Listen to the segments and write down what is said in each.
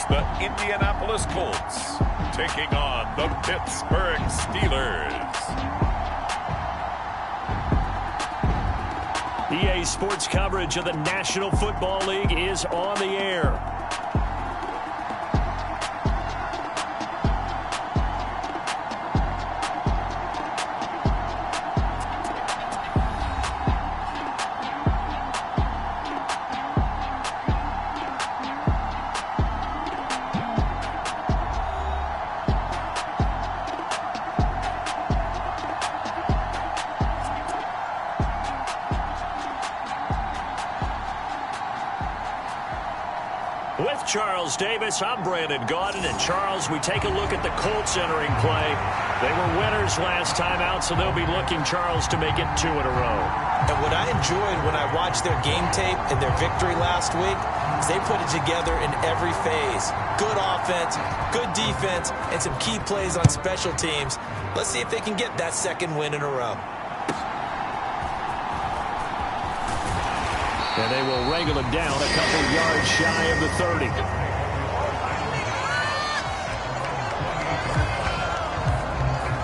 the Indianapolis Colts taking on the Pittsburgh Steelers. EA Sports coverage of the National Football League is on the air. With Charles Davis, I'm Brandon Gaudin. And Charles, we take a look at the Colts entering play. They were winners last time out, so they'll be looking, Charles, to make it 2 in a row. And what I enjoyed when I watched their game tape and their victory last week is they put it together in every phase. Good offense, good defense, and some key plays on special teams. Let's see if they can get that second win in a row. And they will wrangle him down a couple yards shy of the 30.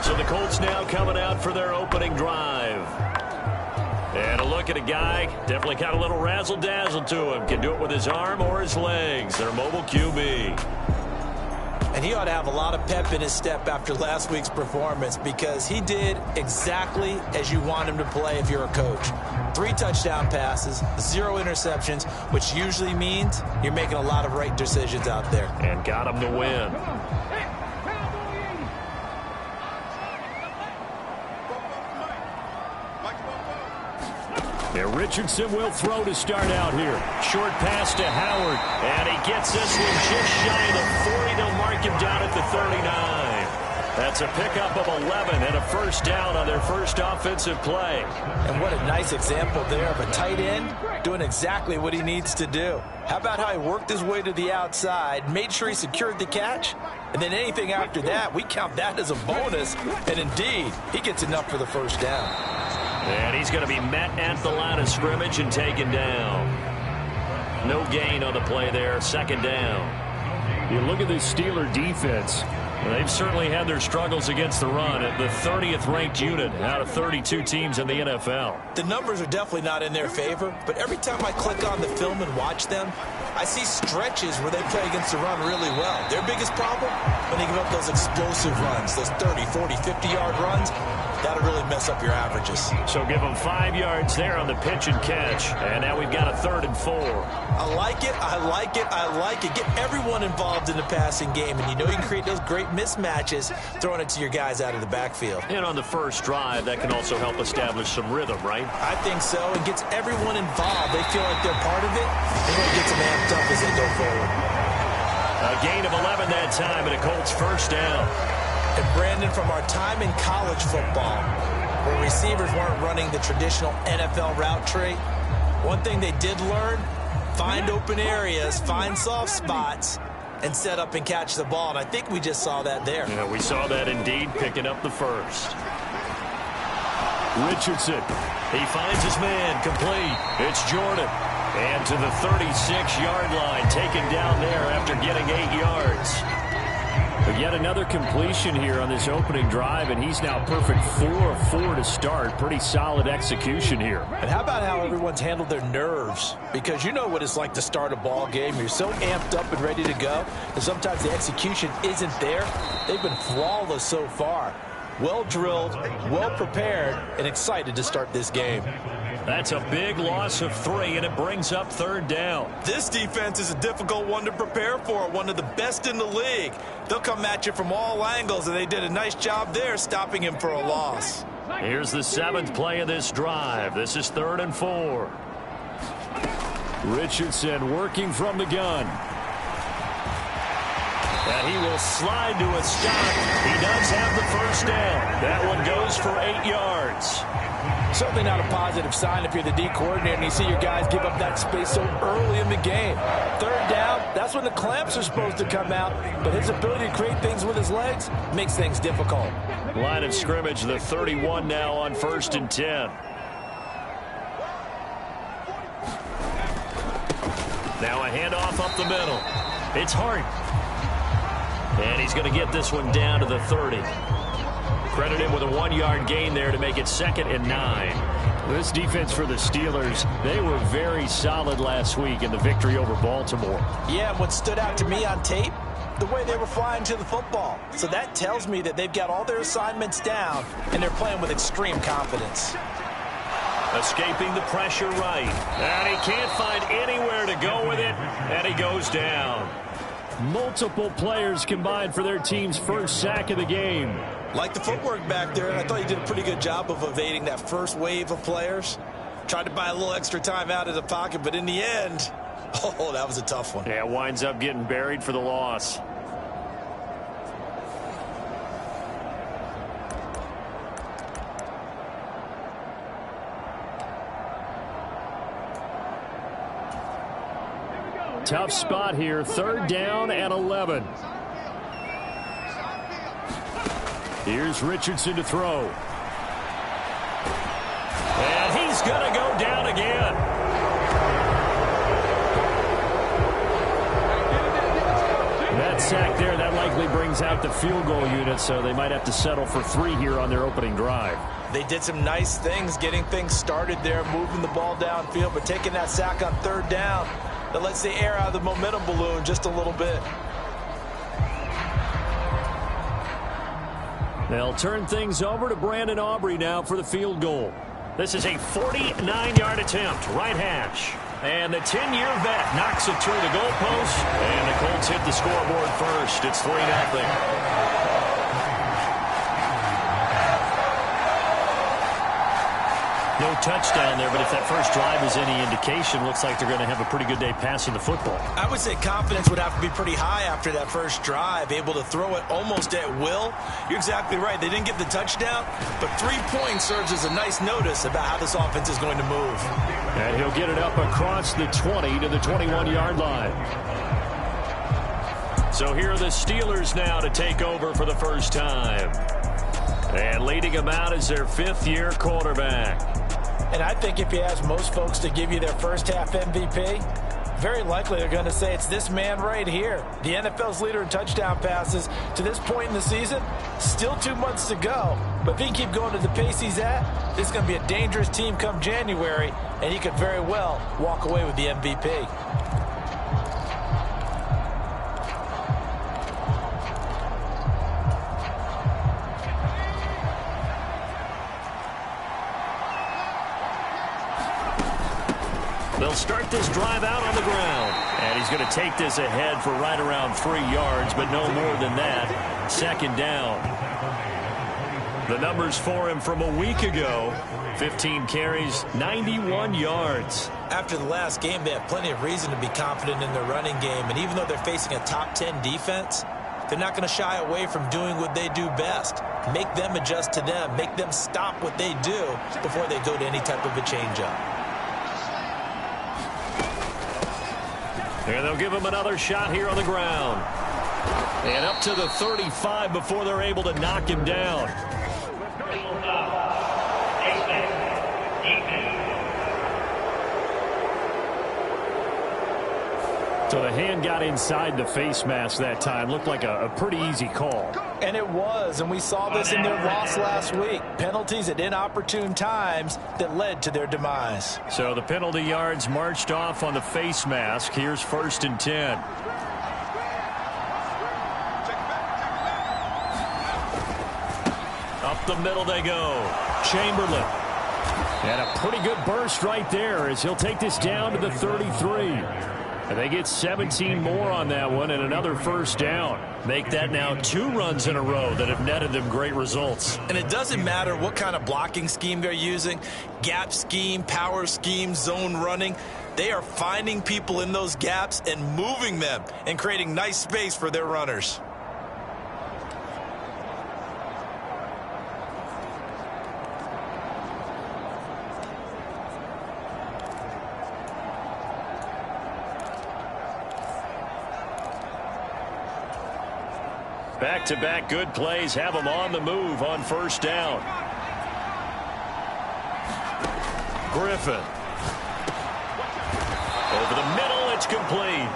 So the Colts now coming out for their opening drive. And a look at a guy, definitely got a little razzle-dazzle to him. Can do it with his arm or his legs. Their mobile QB. And he ought to have a lot of pep in his step after last week's performance because he did exactly as you want him to play if you're a coach. 3 touchdown passes, 0 interceptions, which usually means you're making a lot of right decisions out there. And got him to win. Yeah, Richardson will throw to start out here. Short pass to Howard. And he gets this one just shy of the 40. They'll mark him down at the 39. That's a pickup of 11 and a first down on their first offensive play. And what a nice example there of a tight end doing exactly what he needs to do. How about how he worked his way to the outside, made sure he secured the catch, and then anything after that, we count that as a bonus. And indeed, he gets enough for the first down. And he's going to be met at the line of scrimmage and taken down. No gain on the play there, second down. You look at this Steeler defense. They've certainly had their struggles against the run at the 30th ranked unit out of 32 teams in the NFL. The numbers are definitely not in their favor, but every time I click on the film and watch them, I see stretches where they play against the run really well. Their biggest problem, when they give up those explosive runs, those 30, 40, 50-yard runs, that'll really mess up your averages. So give them 5 yards there on the pitch and catch. And now we've got a 3rd and 4. I like it, I like it, I like it. Get everyone involved in the passing game, and you know you can create those great mismatches throwing it to your guys out of the backfield. And on the first drive, that can also help establish some rhythm, right? I think so. It gets everyone involved. They feel like they're part of it, and it gets them amped up as they go forward. A gain of 11 that time, and a Colts first down. And Brandon, from our time in college football, where receivers weren't running the traditional NFL route tree, one thing they did learn, find open areas, find soft spots, and set up and catch the ball. And I think we just saw that there. Yeah, we saw that indeed, picking up the first. Richardson, he finds his man, complete. It's Jordan. And to the 36-yard line, taken down there after getting 8 yards. But yet another completion here on this opening drive, and he's now perfect 4 of 4 to start. Pretty solid execution here. And how about how everyone's handled their nerves? Because you know what it's like to start a ball game. You're so amped up and ready to go, and sometimes the execution isn't there. They've been flawless so far. Well drilled, well prepared, and excited to start this game. That's a big loss of 3, and it brings up 3rd down. This defense is a difficult one to prepare for, one of the best in the league. They'll come at you from all angles, and they did a nice job there stopping him for a loss. Here's the 7th play of this drive. This is 3rd and 4. Richardson working from the gun. And he will slide to a stop. He does have the first down. That one goes for 8 yards. Certainly not a positive sign if you're the D coordinator and you see your guys give up that space so early in the game. 3rd down, that's when the clamps are supposed to come out, but his ability to create things with his legs makes things difficult. Line of scrimmage, the 31 now on 1st and 10. Now a handoff up the middle. It's Hart. And he's going to get this one down to the 30. Credit him with a 1-yard gain there to make it 2nd and 9. This defense for the Steelers, they were very solid last week in the victory over Baltimore. Yeah, and what stood out to me on tape, the way they were flying to the football. So that tells me that they've got all their assignments down, and they're playing with extreme confidence. Escaping the pressure right. And he can't find anywhere to go with it, and he goes down. Multiple players combined for their team's first sack of the game. Like the footwork back there, and I thought he did a pretty good job of evading that first wave of players. Tried to buy a little extra time out of the pocket, but in the end, oh, that was a tough one. Yeah, winds up getting buried for the loss. Tough spot here, 3rd down and 11. Here's Richardson to throw. And he's going to go down again. That sack there, that likely brings out the field goal unit, so they might have to settle for 3 here on their opening drive. They did some nice things, getting things started there, moving the ball downfield, but taking that sack on 3rd down, that lets the air out of the momentum balloon just a little bit. They'll turn things over to Brandon Aubrey now for the field goal. This is a 49-yard attempt, right hash. And the 10-year vet knocks it through the goalpost, and the Colts hit the scoreboard first. It's 3-0. No touchdown there, but if that first drive is any indication, looks like they're going to have a pretty good day passing the football. I would say confidence would have to be pretty high after that first drive, able to throw it almost at will. You're exactly right. They didn't get the touchdown, but 3 points serves as a nice notice about how this offense is going to move. And he'll get it up across the 20 to the 21-yard line. So here are the Steelers now to take over for the first time. And leading them out is their 5th-year quarterback. And I think if you ask most folks to give you their first half MVP, very likely they're going to say it's this man right here. The NFL's leader in touchdown passes to this point in the season. Still 2 months to go. But if he can keep going at the pace he's at, this is going to be a dangerous team come January, and he could very well walk away with the MVP. They'll start this drive out on the ground. And he's going to take this ahead for right around 3 yards, but no more than that. 2nd down. The numbers for him from a week ago: 15 carries, 91 yards. After the last game, they have plenty of reason to be confident in their running game. And even though they're facing a top 10 defense, they're not going to shy away from doing what they do best. Make them adjust to them. Make them stop what they do before they go to any type of a change-up. And they'll give him another shot here on the ground. And up to the 35 before they're able to knock him down. So the hand got inside the face mask that time. Looked like a pretty easy call. And it was, and we saw this in their loss last week. Penalties at inopportune times that led to their demise. So the penalty yards marched off on the face mask. Here's 1st and 10. Up the middle they go. Chamberlain. And a pretty good burst right there as he'll take this down to the 33. And they get 17 more on that one and another 1st down. Make that now 2 runs in a row that have netted them great results. And it doesn't matter what kind of blocking scheme they're using, gap scheme, power scheme, zone running. They are finding people in those gaps and moving them and creating nice space for their runners. Back-to-back good plays have them on the move on 1st down. Griffin. Over the middle, it's complete.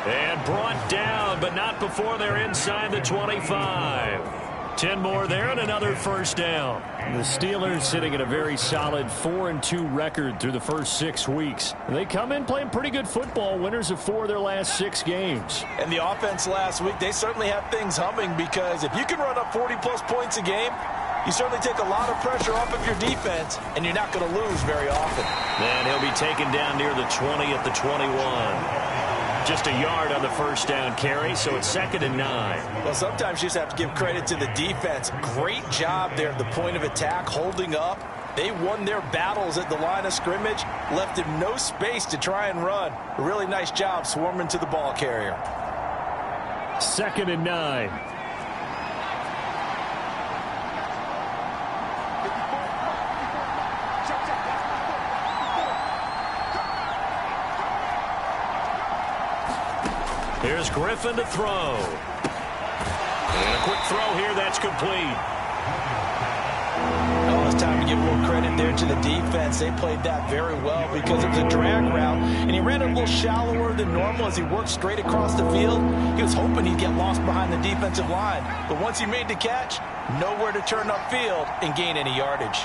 And brought down, but not before they're inside the 25. 10 more there and another first down. The Steelers sitting at a very solid 4-2 record through the first 6 weeks. They come in playing pretty good football, winners of 4 of their last 6 games. And the offense last week, they certainly have things humming, because if you can run up 40-plus points a game, you certainly take a lot of pressure off of your defense, and you're not going to lose very often. And he'll be taken down near the 20 at the 21. Just a yard on the first down carry, so it's 2nd and 9. Well, sometimes you just have to give credit to the defense. Great job there at the point of attack, holding up. They won their battles at the line of scrimmage, left him no space to try and run. A really nice job swarming to the ball carrier. 2nd and 9. Here's Griffin to throw. And a quick throw here, that's complete. Oh, it's time to give a little credit there to the defense. They played that very well, because it was a drag route, and he ran it a little shallower than normal as he worked straight across the field. He was hoping he'd get lost behind the defensive line, but once he made the catch, nowhere to turn upfield and gain any yardage.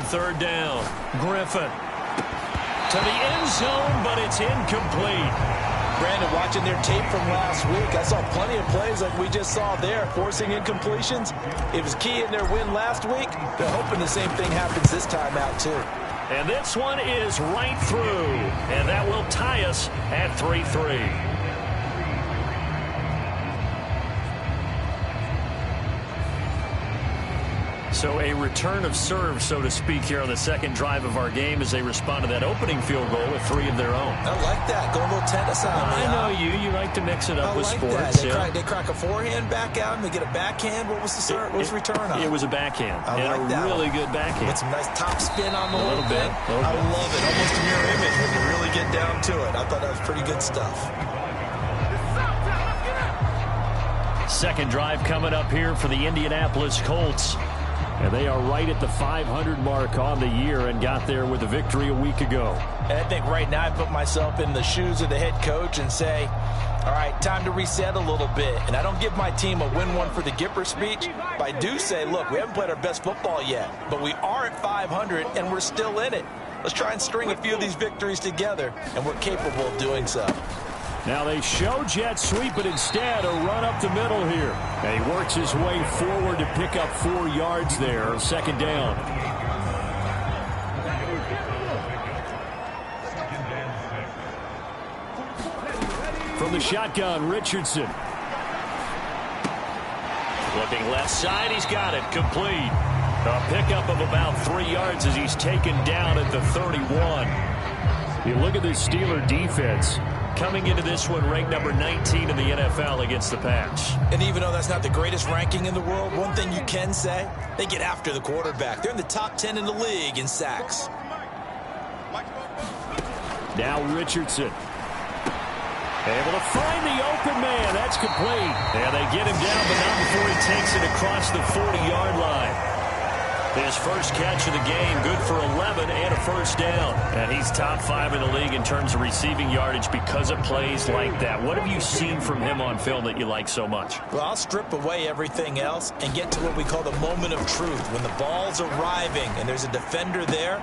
Third down, Griffin to the end zone, but it's incomplete. Brandon, watching their tape from last week, I saw plenty of plays like we just saw there, forcing incompletions. It was key in their win last week. They're hoping the same thing happens this time out, too. And this one is right through, and that will tie us at 3-3. So a return of serve, so to speak, here on the second drive of our game as they respond to that opening field goal with 3 of their own. I like that. Go a little tennis on me. I know you. You like to mix it up with like sports. That. They crack a forehand back out and they get a backhand. What was the serve? What was the return on? It was a backhand. I like that. Really good backhand. With some nice top spin on the whole little bit. I love it. Almost a mirror image when you really get down to it. I thought that was pretty good stuff. Second drive coming up here for the Indianapolis Colts. And they are right at the 500 mark on the year and got there with a victory a week ago. And I think right now I put myself in the shoes of the head coach and say, all right, time to reset a little bit. And I don't give my team a win one for the Gipper speech, but I do say, look, we haven't played our best football yet, but we are at 500 and we're still in it. Let's try and string a few of these victories together, and we're capable of doing so. Now they show jet sweep, but instead a run up the middle here. And he works his way forward to pick up 4 yards there. Second down. From the shotgun, Richardson. Looking left side, he's got it. Complete. A pickup of about 3 yards as he's taken down at the 31. You look at this Steeler defense. Coming into this one ranked number 19 in the NFL against the pass. And even though that's not the greatest ranking in the world, one thing you can say, they get after the quarterback. They're in the top 10 in the league in sacks. Now Richardson. Able to find the open man. That's complete. And they get him down, but not before he takes it across the 40-yard line. His first catch of the game, good for 11 and a first down. And he's top 5 in the league in terms of receiving yardage because of plays like that. What have you seen from him on film that you like so much? Well, I'll strip away everything else and get to what we call the moment of truth. When the ball's arriving and there's a defender there,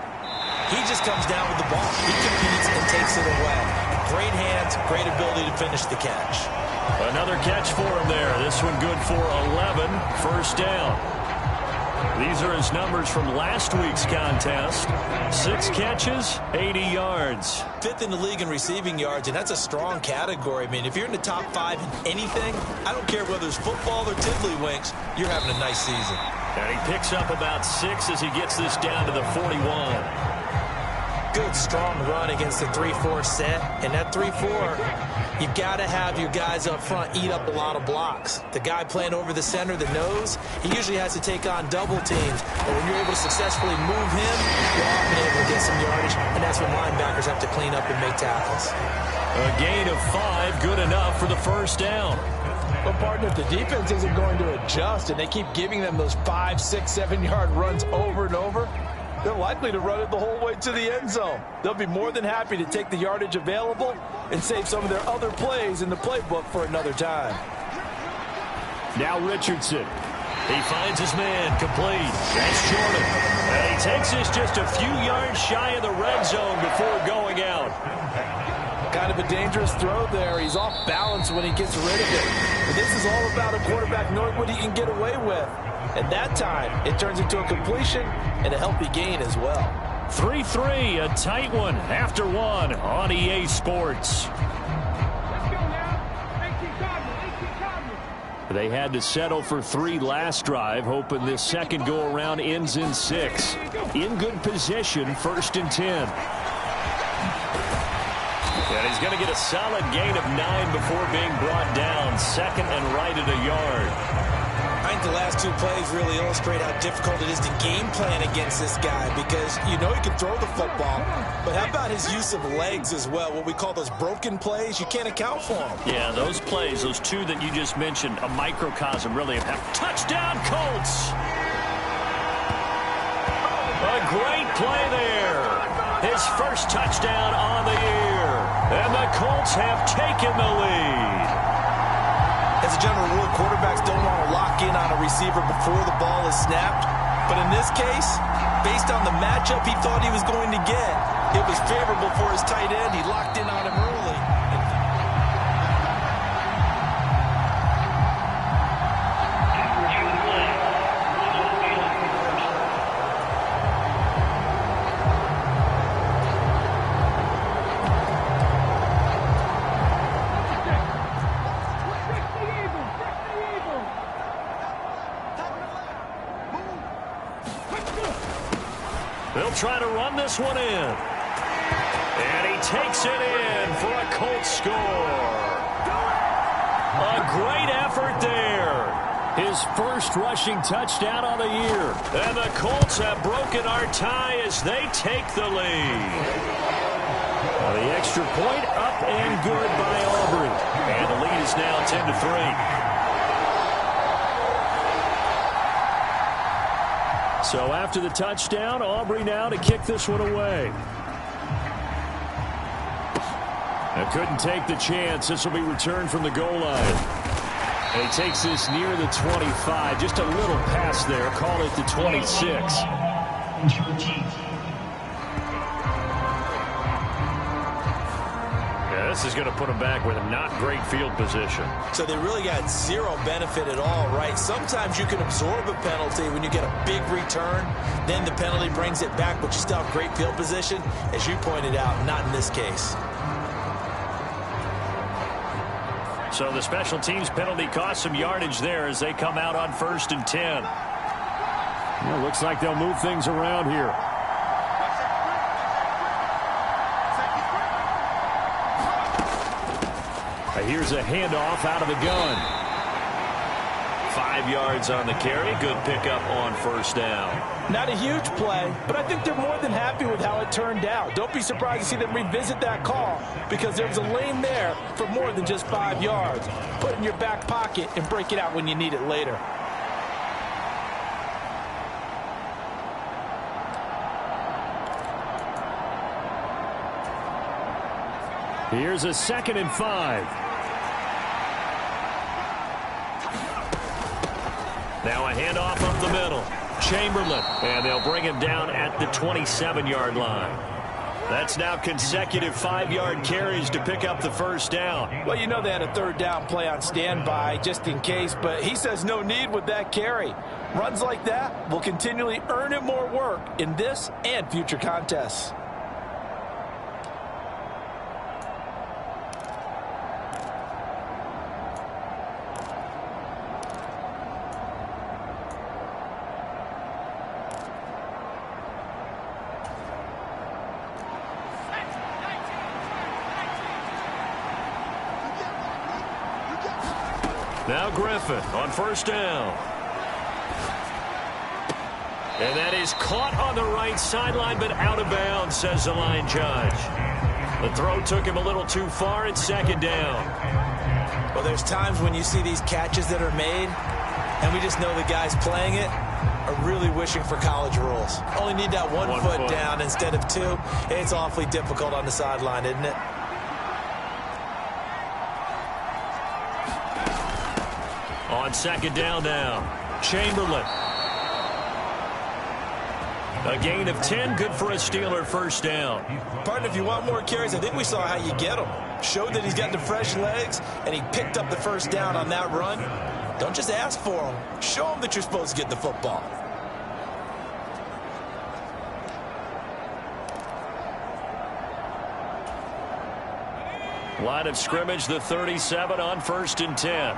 he just comes down with the ball. He competes and takes it away. Great hands, great ability to finish the catch. Another catch for him there. This one good for 11, first down. These are his numbers from last week's contest. 6 catches, 80 yards. 5th in the league in receiving yards, and that's a strong category. I mean, if you're in the top 5 in anything, I don't care whether it's football or tiddlywinks, you're having a nice season. And he picks up about 6 as he gets this down to the 41. Good, strong run against the 3-4 set. And that 3-4, you've got to have your guys up front eat up a lot of blocks. The guy playing over the center, the nose, he usually has to take on double teams. But when you're able to successfully move him, you're often able to get some yardage. And that's when linebackers have to clean up and make tackles. A gain of 5, good enough for the first down. Well, partner, if the defense isn't going to adjust and they keep giving them those 5, 6, 7-yard runs over and over, they're likely to run it the whole way to the end zone. They'll be more than happy to take the yardage available and save some of their other plays in the playbook for another time. Now Richardson. He finds his man, complete. That's Jordan. And he takes this just a few yards shy of the red zone before going out. Kind of a dangerous throw there. He's off balance when he gets rid of it. But this is all about a quarterback knowing what he can get away with. At that time, it turns into a completion and a healthy gain as well. 3-3, a tight one after one on EA Sports. They had to settle for 3 last drive, hoping this second go-around ends in 6. In good position, 1st and 10. And he's going to get a solid gain of 9 before being brought down. 2nd and right at a yard. I think the last 2 plays really illustrate how difficult it is to game plan against this guy, because you know he can throw the football, but how about his use of legs as well? What we call those broken plays, you can't account for them. Yeah, those plays, those 2 that you just mentioned, a microcosm really of touchdown Colts. A great play there. His first touchdown on the year, and the Colts have taken the lead. As a general rule, quarterbacks don't want to lock in on a receiver before the ball is snapped. But in this case, based on the matchup he thought he was going to get, it was favorable for his tight end. He locked in on him early. They'll try to run this one in. And he takes it in for a Colts score. A great effort there. His first rushing touchdown on the year. And the Colts have broken our tie as they take the lead. Now the extra point up and good by Aubrey. And the lead is now 10-3. So after the touchdown, Aubrey now to kick this one away. And couldn't take the chance. This will be returned from the goal line. And he takes this near the 25. Just a little pass there. Call it the 26. This is going to put them back with a not great field position. So they really got zero benefit at all, right? Sometimes you can absorb a penalty when you get a big return. Then the penalty brings it back, but you still have great field position. As you pointed out, not in this case. So the special teams penalty cost some yardage there as they come out on 1st and 10. Well, looks like they'll move things around here. Here's a handoff out of the gun. 5 yards on the carry. Good pickup on 1st down. Not a huge play, but I think they're more than happy with how it turned out. Don't be surprised to see them revisit that call, because there was a lane there for more than just 5 yards. Put it in your back pocket and break it out when you need it later. Here's a 2nd and 5. Now a handoff up the middle. Chamberlain. And they'll bring him down at the 27-yard line. That's now consecutive 5-yard carries to pick up the 1st down. Well, you know they had a 3rd down play on standby just in case, but he says no need with that carry. Runs like that will continually earn him more work in this and future contests. Now Griffin on 1st down. And that is caught on the right sideline, but out of bounds, says the line judge. The throw took him a little too far. It's 2nd down. Well, there's times when you see these catches that are made, and we just know the guys playing it are really wishing for college rules. Only need that one foot down instead of two. It's awfully difficult on the sideline, isn't it? On second down now, Chamberlain. A gain of 10, good for a Steeler first down. Partner, if you want more carries, I think we saw how you get them. Showed that he's got the fresh legs, and he picked up the first down on that run. Don't just ask for them. Show them that you're supposed to get the football. Line of scrimmage, the 37 on 1st and 10.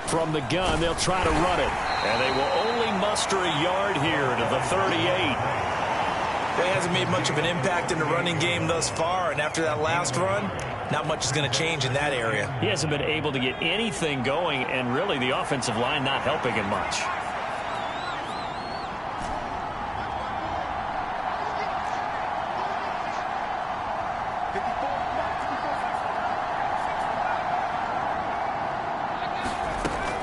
From the gun, they'll try to run it. And they will only muster a yard here to the 38. He hasn't made much of an impact in the running game thus far, and after that last run, not much is going to change in that area. He hasn't been able to get anything going, and really the offensive line not helping him much.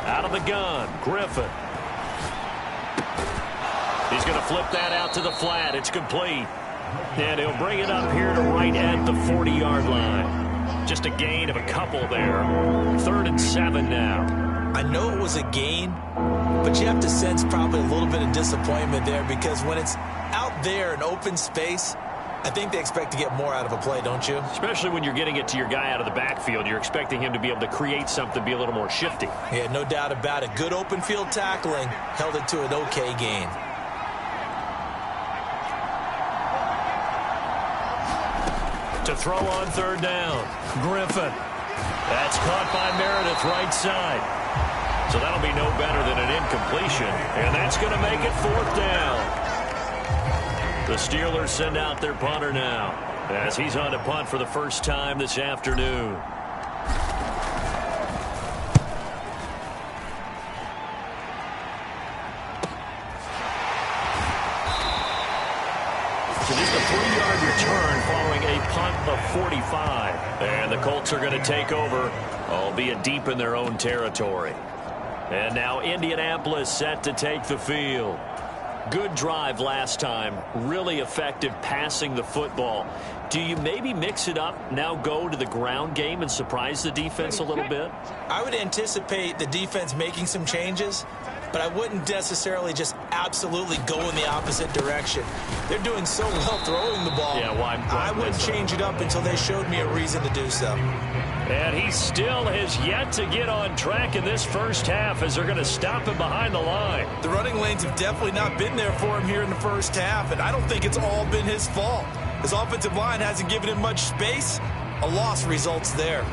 Out of the gun, Griffin. He's going to flip that out to the flat. It's complete. And he'll bring it up here to right at the 40-yard line. Just a gain of a couple there. 3rd and 7 now. I know it was a gain, but you have to sense probably a little bit of disappointment there, because when it's out there in open space, I think they expect to get more out of a play, don't you? Especially when you're getting it to your guy out of the backfield. You're expecting him to be able to create something, be a little more shifty. Yeah, no doubt about it. Good open field tackling held it to an okay gain. To throw on 3rd down, Griffin. That's caught by Meredith right side. So that'll be no better than an incompletion. And that's going to make it 4th down. The Steelers send out their punter now, as he's on to punt for the first time this afternoon. So just a 3-yard return following a punt of 45. And the Colts are going to take over, albeit deep in their own territory. And now Indianapolis set to take the field. Good drive last time. Really effective passing the football. Do you maybe mix it up, now go to the ground game and surprise the defense a little bit? I would anticipate the defense making some changes, but I wouldn't necessarily just absolutely go in the opposite direction. They're doing so well throwing the ball. Yeah, why I wouldn't change it up until they showed me a reason to do so. And he still has yet to get on track in this first half, as they're going to stop him behind the line. The running lanes have definitely not been there for him here in the first half, and I don't think it's all been his fault. His offensive line hasn't given him much space. A loss results there.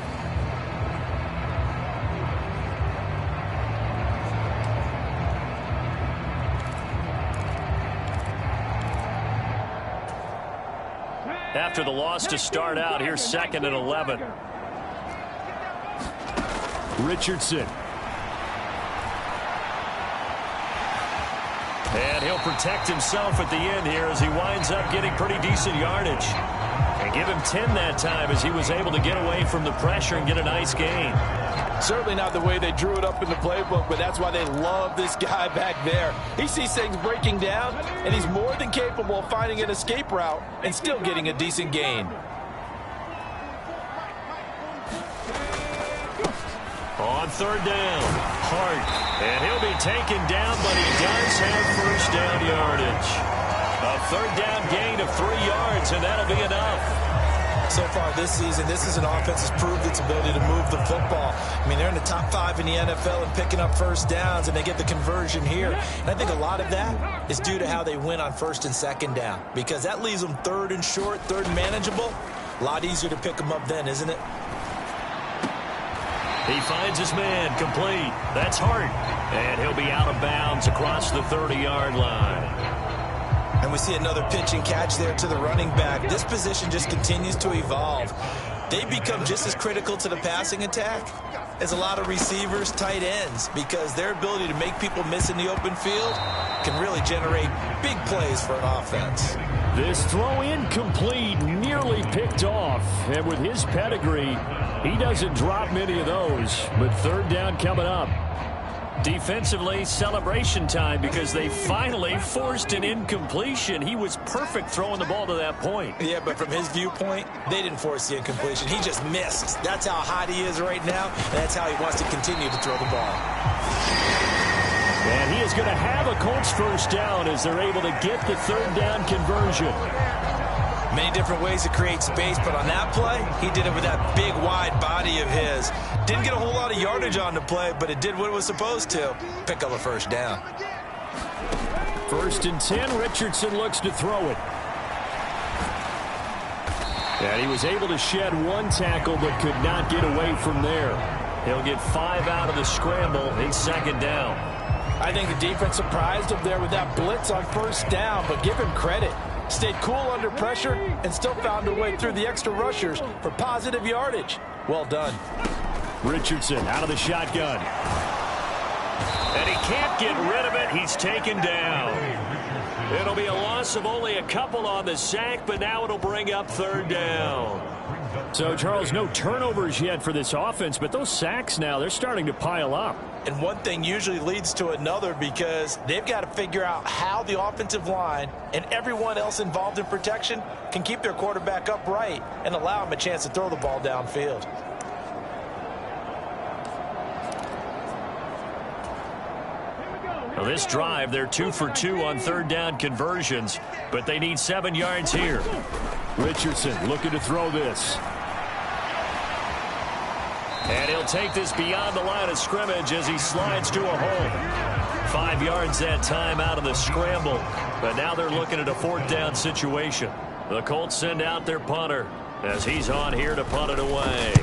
After the loss to start out, here's 2nd and 11. Richardson. And he'll protect himself at the end here as he winds up getting pretty decent yardage. And give him 10 that time as he was able to get away from the pressure and get a nice gain. Certainly not the way they drew it up in the playbook, but that's why they love this guy back there. He sees things breaking down, and he's more than capable of finding an escape route and still getting a decent gain. On 3rd down, Hart. And he'll be taken down, but he does have first down yardage. A 3rd down gain of 3 yards, and that'll be enough. So far this season, this is an offense that's proved its ability to move the football. I mean, they're in the top 5 in the NFL and picking up first downs, and they get the conversion here. And I think a lot of that is due to how they win on 1st and 2nd down, because that leaves them 3rd and short, 3rd and manageable. A lot easier to pick them up then, isn't it? He finds his man, complete. That's Hart. And he'll be out of bounds across the 30-yard line. And we see another pitch and catch there to the running back. This position just continues to evolve. They become just as critical to the passing attack as a lot of receivers, tight ends, because their ability to make people miss in the open field can really generate big plays for an offense. This throw incomplete, nearly picked off. And with his pedigree, he doesn't drop many of those. But third down coming up. Defensively, celebration time because they finally forced an incompletion. He was perfect throwing the ball to that point. Yeah, but from his viewpoint, they didn't force the incompletion. He just missed. That's how hot he is right now, and that's how he wants to continue to throw the ball. And he is going to have a Colts first down as they're able to get the third down conversion. Many different ways to create space, but on that play, he did it with that big, wide body of his. Didn't get a whole lot of yardage on the play, but it did what it was supposed to. Pick up a first down. 1st and 10, Richardson looks to throw it. And he was able to shed one tackle, but could not get away from there. He'll get 5 out of the scramble in 2nd down. I think the defense surprised him there with that blitz on 1st down, but give him credit. Stayed cool under pressure and still found a way through the extra rushers for positive yardage. Well done. Richardson out of the shotgun. And he can't get rid of it. He's taken down. It'll be a loss of only a couple on the sack, but now it'll bring up 3rd down. So, Charles, no turnovers yet for this offense, but those sacks now, they're starting to pile up. And one thing usually leads to another because they've got to figure out how the offensive line and everyone else involved in protection can keep their quarterback upright and allow him a chance to throw the ball downfield. Well, this drive, they're 2 for 2 on 3rd down conversions, but they need 7 yards here. Richardson looking to throw this. And he'll take this beyond the line of scrimmage as he slides to a hole. 5 yards that time out of the scramble, but now they're looking at a 4th down situation. The Colts send out their punter as he's on here to punt it away.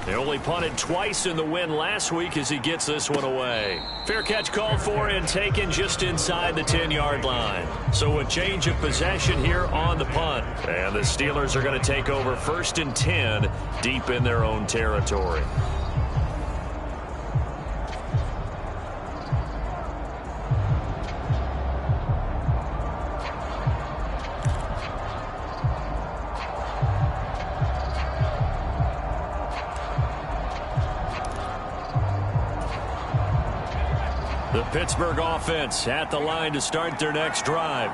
They only punted twice in the win last week as he gets this one away. Fair catch called for and taken just inside the 10-yard line. So a change of possession here on the punt. And the Steelers are going to take over 1st and 10 deep in their own territory. The Pittsburgh offense at the line to start their next drive.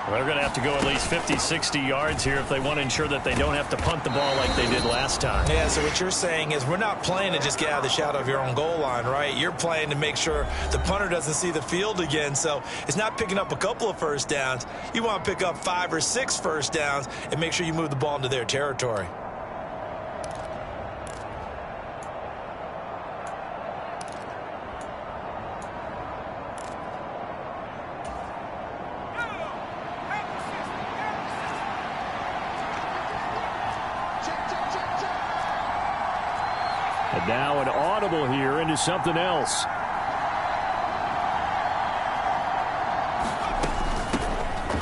They're going to have to go at least 50, 60 yards here if they want to ensure that they don't have to punt the ball like they did last time. Yeah, so what you're saying is we're not playing to just get out of the shadow of your own goal line, right? You're playing to make sure the punter doesn't see the field again. So it's not picking up a couple of first downs. You want to pick up 5 or 6 first downs and make sure you move the ball into their territory. And now an audible here into something else.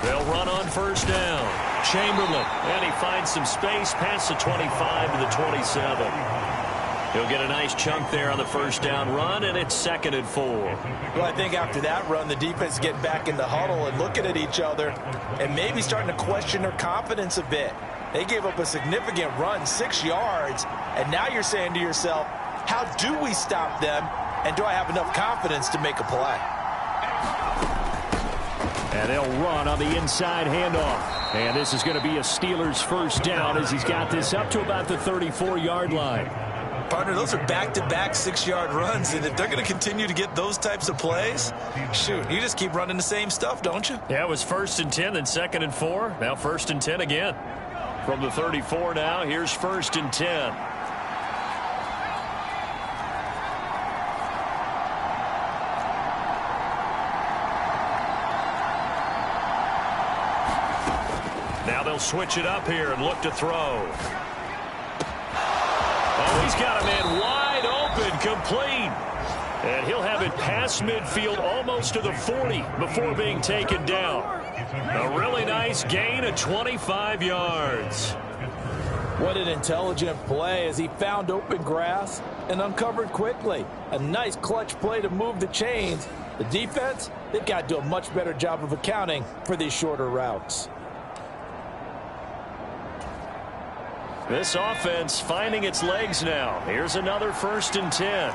They'll run on 1st down. Chamberlain, and he finds some space past the 25 to the 27. He'll get a nice chunk there on the 1st down run, and it's 2nd and 4. Well, I think after that run, the defense get back in the huddle and looking at each other and maybe starting to question their confidence a bit. They gave up a significant run, 6 yards, and now you're saying to yourself, how do we stop them, and do I have enough confidence to make a play? And they'll run on the inside handoff. And this is going to be a Steelers first down as he's got this up to about the 34-yard line. Partner, those are back-to-back 6-yard runs, and if they're going to continue to get those types of plays, shoot, you just keep running the same stuff, don't you? Yeah, it was 1st and 10, then 2nd and 4. Now 1st and 10 again. From the 34 now, here's 1st and 10. Now they'll switch it up here and look to throw. Oh, he's got a man wide open, complete. And he'll have it past midfield almost to the 40 before being taken down. A really nice gain of 25 yards. What an intelligent play as he found open grass and uncovered quickly. A nice clutch play to move the chains The defense, they've got to do a much better job of accounting for these shorter routes. This offense finding its legs now. Here's another 1st and 10.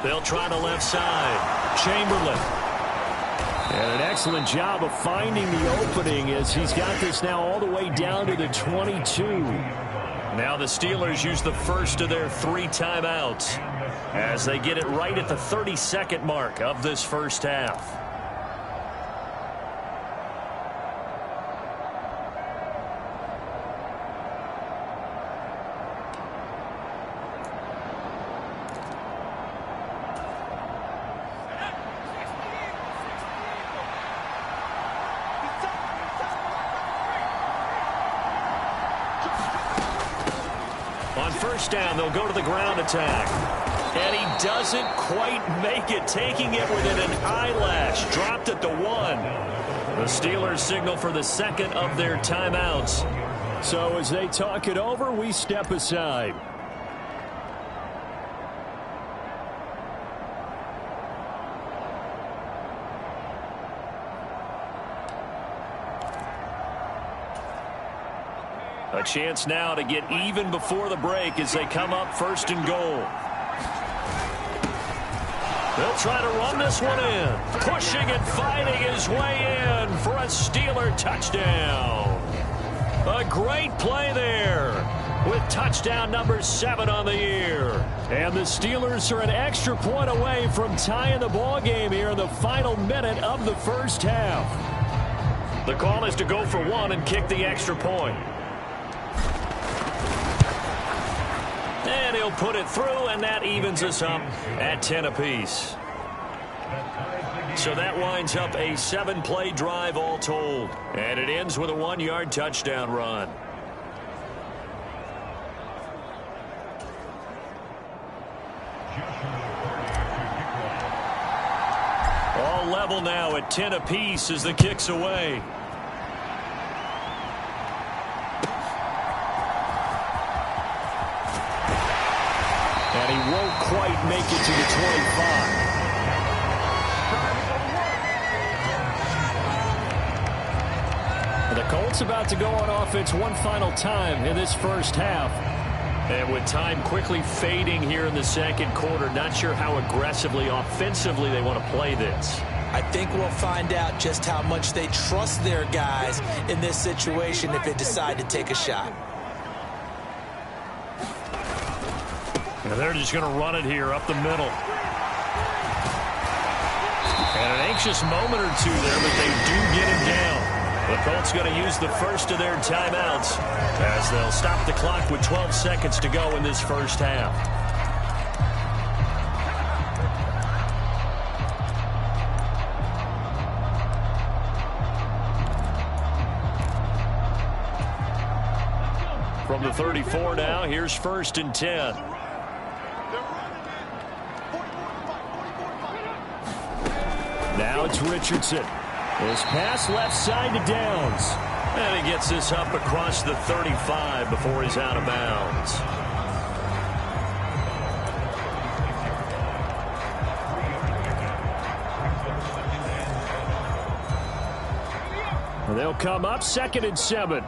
They'll try the left side. Chamberlain. And an excellent job of finding the opening as he's got this now all the way down to the 22. Now the Steelers use the first of their 3 timeouts as they get it right at the 32nd mark of this first half. On first down, they'll go to the ground attack. And he doesn't quite make it, taking it within an eyelash. Dropped at the 1. The Steelers signal for the second of their timeouts. So as they talk it over, we step aside. A chance now to get even before the break as they come up 1st and goal. They'll try to run this one in. Pushing and fighting his way in for a Steeler touchdown. A great play there with touchdown number 7 on the year. And the Steelers are an extra point away from tying the ball game here in the final minute of the first half. The call is to go for 1 and kick the extra point. And he'll put it through, and that evens us up at 10 apiece. So that winds up a 7-play drive all told. And it ends with a 1-yard touchdown run. All level now at 10 apiece as the kick's away. And he won't quite make it to the 25. The Colts about to go on offense one final time in this first half. And with time quickly fading here in the second quarter, not sure how aggressively, offensively they want to play this. I think we'll find out just how much they trust their guys in this situation if they decide to take a shot. And they're just going to run it here up the middle. And an anxious moment or two there, but they do get him down. The Colts going to use the first of their timeouts as they'll stop the clock with 12 seconds to go in this first half. From the 34 now, here's 1st and 10. Now it's Richardson. His pass left side to Downs. And he gets this up across the 35 before he's out of bounds. They'll come up 2nd and 7.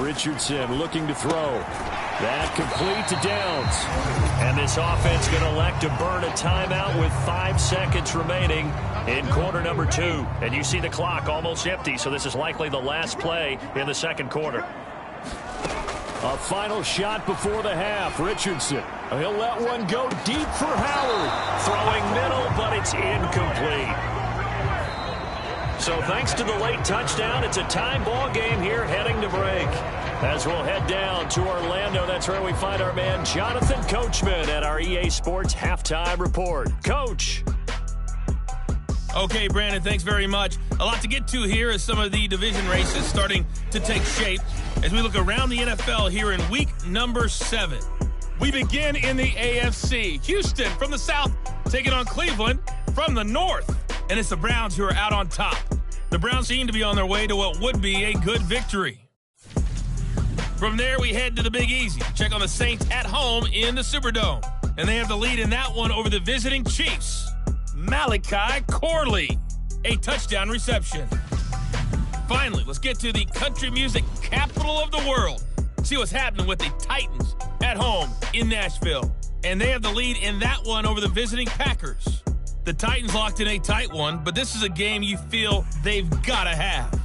Richardson looking to throw. That complete to Downs. And this offense going to elect to burn a timeout with 5 seconds remaining in quarter number 2. And you see the clock almost empty, so this is likely the last play in the second quarter. A final shot before the half. Richardson. He'll let one go deep for Howard. Throwing middle, but it's incomplete. So thanks to the late touchdown, it's a tie ball game here heading to break. As we'll head down to Orlando, that's where we find our man Jonathan Coachman at our EA Sports Halftime Report. Coach. Okay, Brandon, thanks very much. A lot to get to here as some of the division races starting to take shape as we look around the NFL here in week number 7. We begin in the AFC. Houston from the south taking on Cleveland from the north. And it's the Browns who are out on top. The Browns seem to be on their way to what would be a good victory. From there, we head to the Big Easy. Check on the Saints at home in the Superdome. And they have the lead in that one over the visiting Chiefs. Malachi Corley, a touchdown reception. Finally, let's get to the country music capital of the world. See what's happening with the Titans at home in Nashville. And they have the lead in that one over the visiting Packers. The Titans locked in a tight one, but this is a game you feel they've got to have.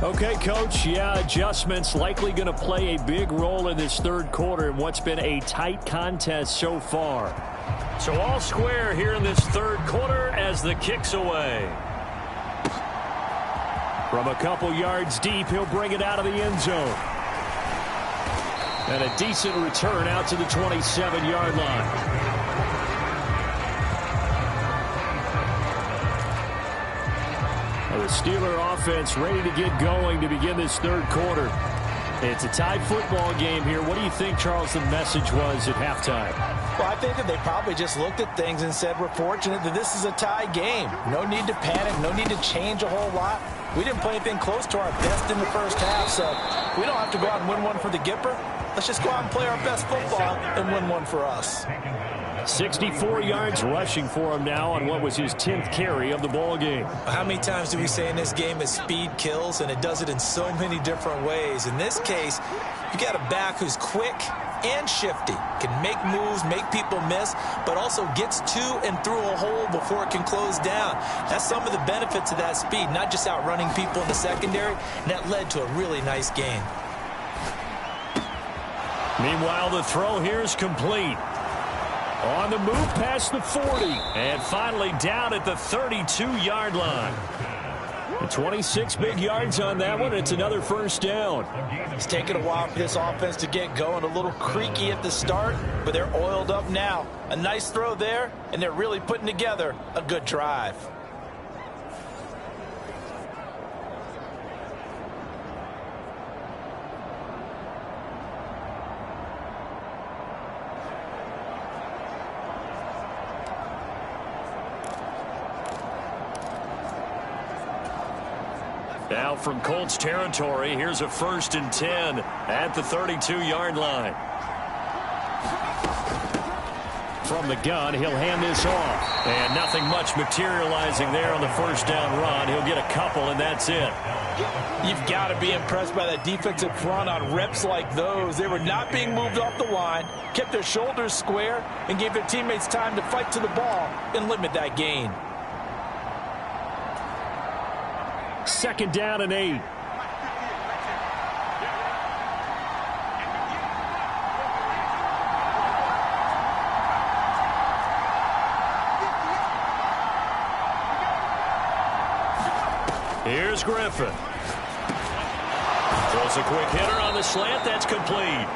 Okay, Coach, adjustments likely going to play a big role in this third quarter in what's been a tight contest so far. So all square here in this third quarter as the kick's away. From a couple yards deep, he'll bring it out of the end zone. And a decent return out to the 27-yard line. The Steeler offense ready to get going to begin this third quarter. It's a tied football game here. What do you think, Charles, the message was at halftime? Well, I think that they probably just looked at things and said, we're fortunate that this is a tie game. No need to panic. No need to change a whole lot. We didn't play anything close to our best in the first half, so we don't have to go out and win one for the Gipper. Let's just go out and play our best football and win one for us. 64 yards rushing for him now on what was his 10th carry of the ball game. How many times do we say in this game that speed kills, and it does it in so many different ways? In this case, you got a back who's quick and shifty, can make moves, make people miss, but also gets to and through a hole before it can close down. That's some of the benefits of that speed, not just outrunning people in the secondary, and that led to a really nice game. Meanwhile, the throw here is complete. On the move past the 40. And finally down at the 32-yard line. 26 big yards on that one. It's another first down. It's taken a while for this offense to get going. A little creaky at the start, but they're oiled up now. A nice throw there, and they're really putting together a good drive. Now from Colts territory, here's a 1st and 10 at the 32-yard line. From the gun, he'll hand this off. And nothing much materializing there on the first down run. He'll get a couple, and that's it. You've got to be impressed by that defensive front on reps like those. They were not being moved off the line, kept their shoulders square, and gave their teammates time to fight to the ball and limit that gain. 2nd down and 8. Here's Griffin. Throws a quick hitter on the slant. That's complete.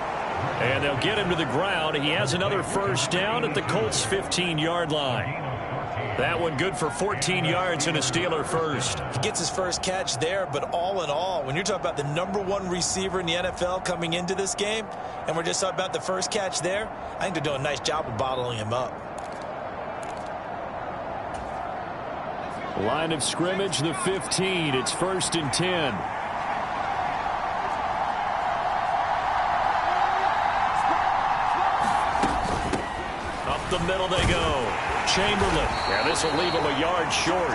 And they'll get him to the ground. He has another first down at the Colts' 15-yard line. That one good for 14 yards and a Steeler first. He gets his first catch there, but all in all, when you're talking about the #1 receiver in the NFL coming into this game, and we're just talking about the first catch there, I think they're doing a nice job of bottling him up. Line of scrimmage, the 15. It's 1st and 10. Up the middle they go. Chamberlain. Yeah, this will leave him a yard short.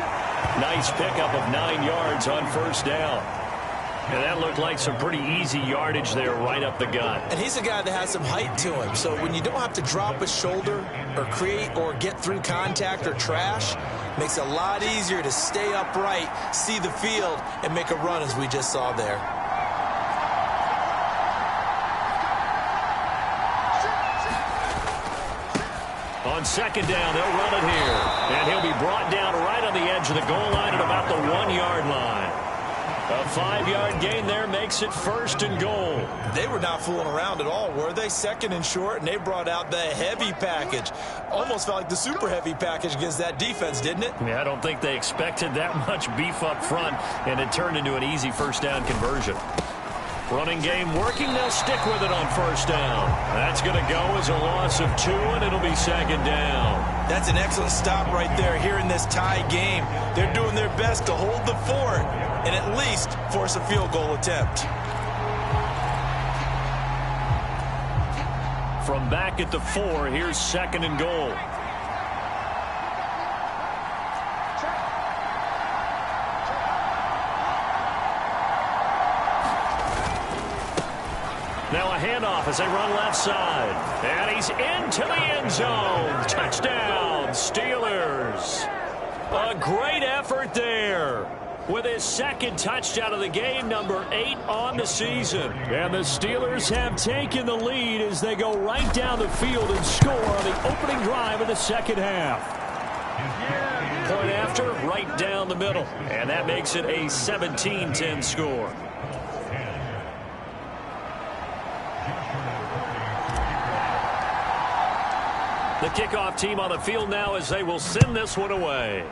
Nice pickup of 9 yards on first down. And that looked like some pretty easy yardage there right up the gut. And he's a guy that has some height to him. So when you don't have to drop a shoulder or create or get through contact or trash, makes it a lot easier to stay upright, see the field, and make a run as we just saw there. On 2nd down, they'll run it here. And he'll be brought down right on the edge of the goal line at about the 1-yard line. A 5-yard gain there makes it 1st and goal. They were not fooling around at all, were they? 2nd and short, and they brought out the heavy package. Almost felt like the super heavy package against that defense, didn't it? Yeah, I don't think they expected that much beef up front, and it turned into an easy first down conversion. Running game working. They'll stick with it on first down. That's going to go as a loss of 2, and it'll be second down. That's an excellent stop right there here in this tie game. They're doing their best to hold the fort and at least force a field goal attempt. From back at the 4, here's second and goal. Now a handoff as they run left side. And he's into the end zone. Touchdown, Steelers. A great effort there. With his second touchdown of the game, number 8 on the season. And the Steelers have taken the lead as they go right down the field and score on the opening drive of the second half. Point after, right down the middle. And that makes it a 17-10 score. The kickoff team on the field now as they will send this one away.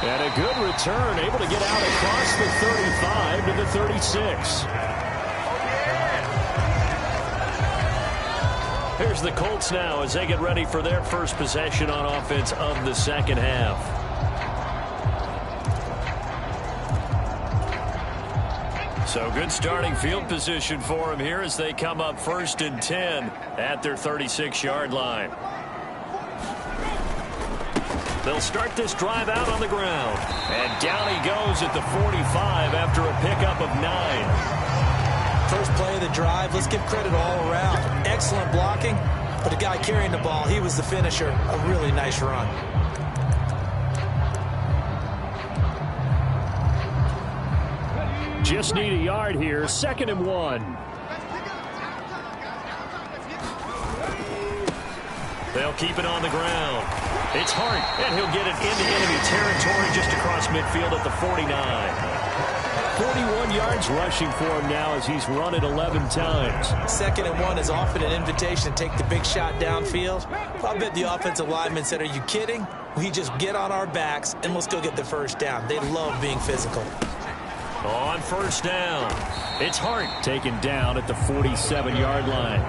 And a good return, able to get out across the 35 to the 36. Here's the Colts now as they get ready for their first possession on offense of the second half. So good starting field position for them here as they come up 1st and 10 at their 36-yard line. They'll start this drive out on the ground. And down he goes at the 45 after a pickup of 9. First play of the drive, let's give credit all around. Excellent blocking, but the guy carrying the ball, he was the finisher. A really nice run. Just need a yard here. 2nd and 1. They'll keep it on the ground. It's Hart, and he'll get it into enemy territory just across midfield at the 49. 41 yards rushing for him now as he's run it 11 times. 2nd and 1 is often an invitation to take the big shot downfield. I bet the offensive lineman said, are you kidding? We just get on our backs and let's go get the first down. They love being physical. On first down, it's Hart taken down at the 47-yard line.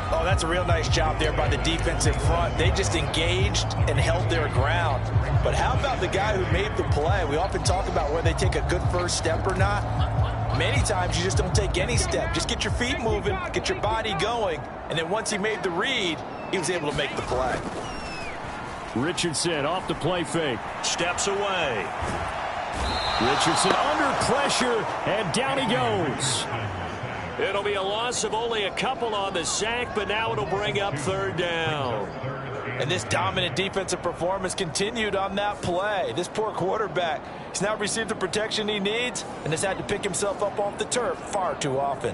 Oh, that's a real nice job there by the defensive front. They just engaged and held their ground. But how about the guy who made the play? We often talk about whether they take a good first step or not. Many times you just don't take any step. Just get your feet moving, get your body going, and then once he made the read, he was able to make the play. Richardson off the play fake. Steps away. Richardson under pressure, and down he goes. It'll be a loss of only a couple on the sack, but now it'll bring up 3rd down. And this dominant defensive performance continued on that play. This poor quarterback has now received the protection he needs and has had to pick himself up off the turf far too often.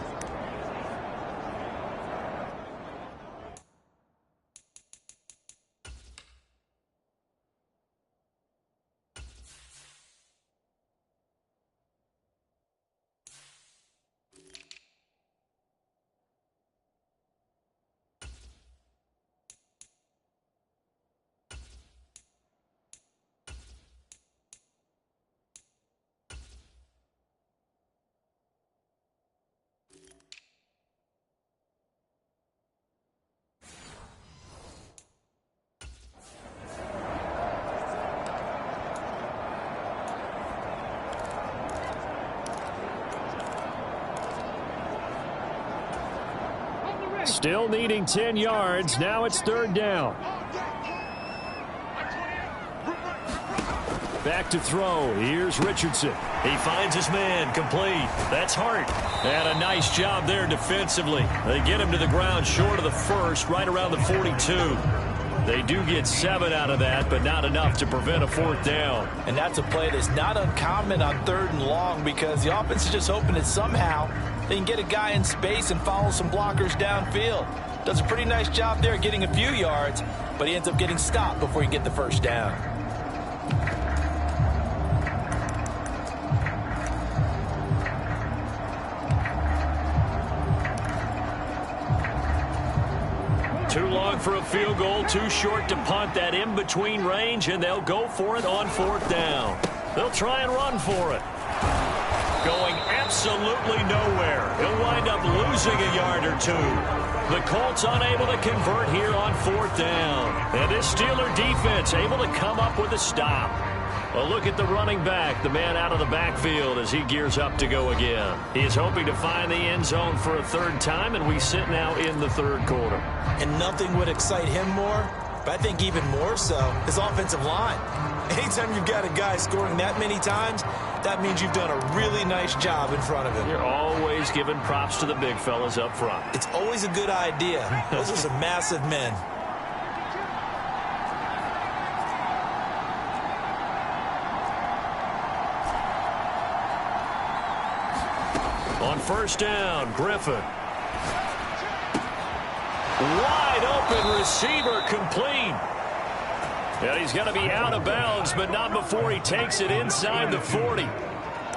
Still needing 10 yards. Now it's 3rd down. Back to throw. Here's Richardson. He finds his man. Complete. That's Hart. And a nice job there defensively. They get him to the ground short of the first, right around the 42. They do get 7 out of that, but not enough to prevent a 4th down. And that's a play that's not uncommon on 3rd and long because the offense is just hoping that somehow they can get a guy in space and follow some blockers downfield. Does a pretty nice job there getting a few yards, but he ends up getting stopped before he gets the first down. Too long for a field goal, too short to punt. That in-between range, and they'll go for it on 4th down. They'll try and run for it. Going absolutely nowhere. He'll wind up losing a yard or two. The Colts unable to convert here on 4th down. And this Steeler defense able to come up with a stop. A look at the running back, the man out of the backfield as he gears up to go again. He's hoping to find the end zone for a 3rd time, and we sit now in the 3rd quarter. And nothing would excite him more, but I think even more so, his offensive line. Anytime you've got a guy scoring that many times, that means you've done a really nice job in front of him. You're always giving props to the big fellas up front. It's always a good idea. Those are some massive men. On 1st down, Griffin. Wide open receiver, complete. And he's going to be out of bounds, but not before he takes it inside the 40.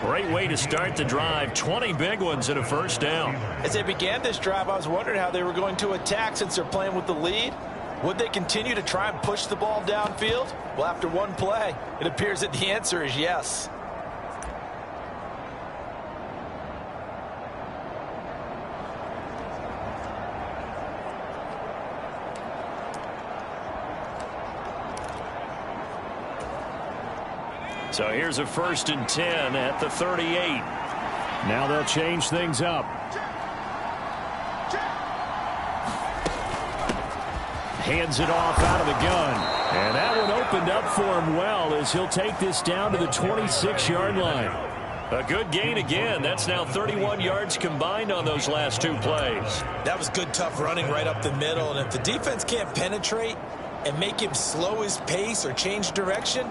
Great way to start the drive. 20 big ones and a 1st down. As they began this drive, I was wondering how they were going to attack since they're playing with the lead. Would they continue to try and push the ball downfield? Well, after one play, it appears that the answer is yes. So here's a 1st and 10 at the 38. Now they'll change things up. Hands it off out of the gun. And that one opened up for him well as he'll take this down to the 26-yard line. A good gain again. That's now 31 yards combined on those last 2 plays. That was good, tough running right up the middle. And if the defense can't penetrate and make him slow his pace or change direction,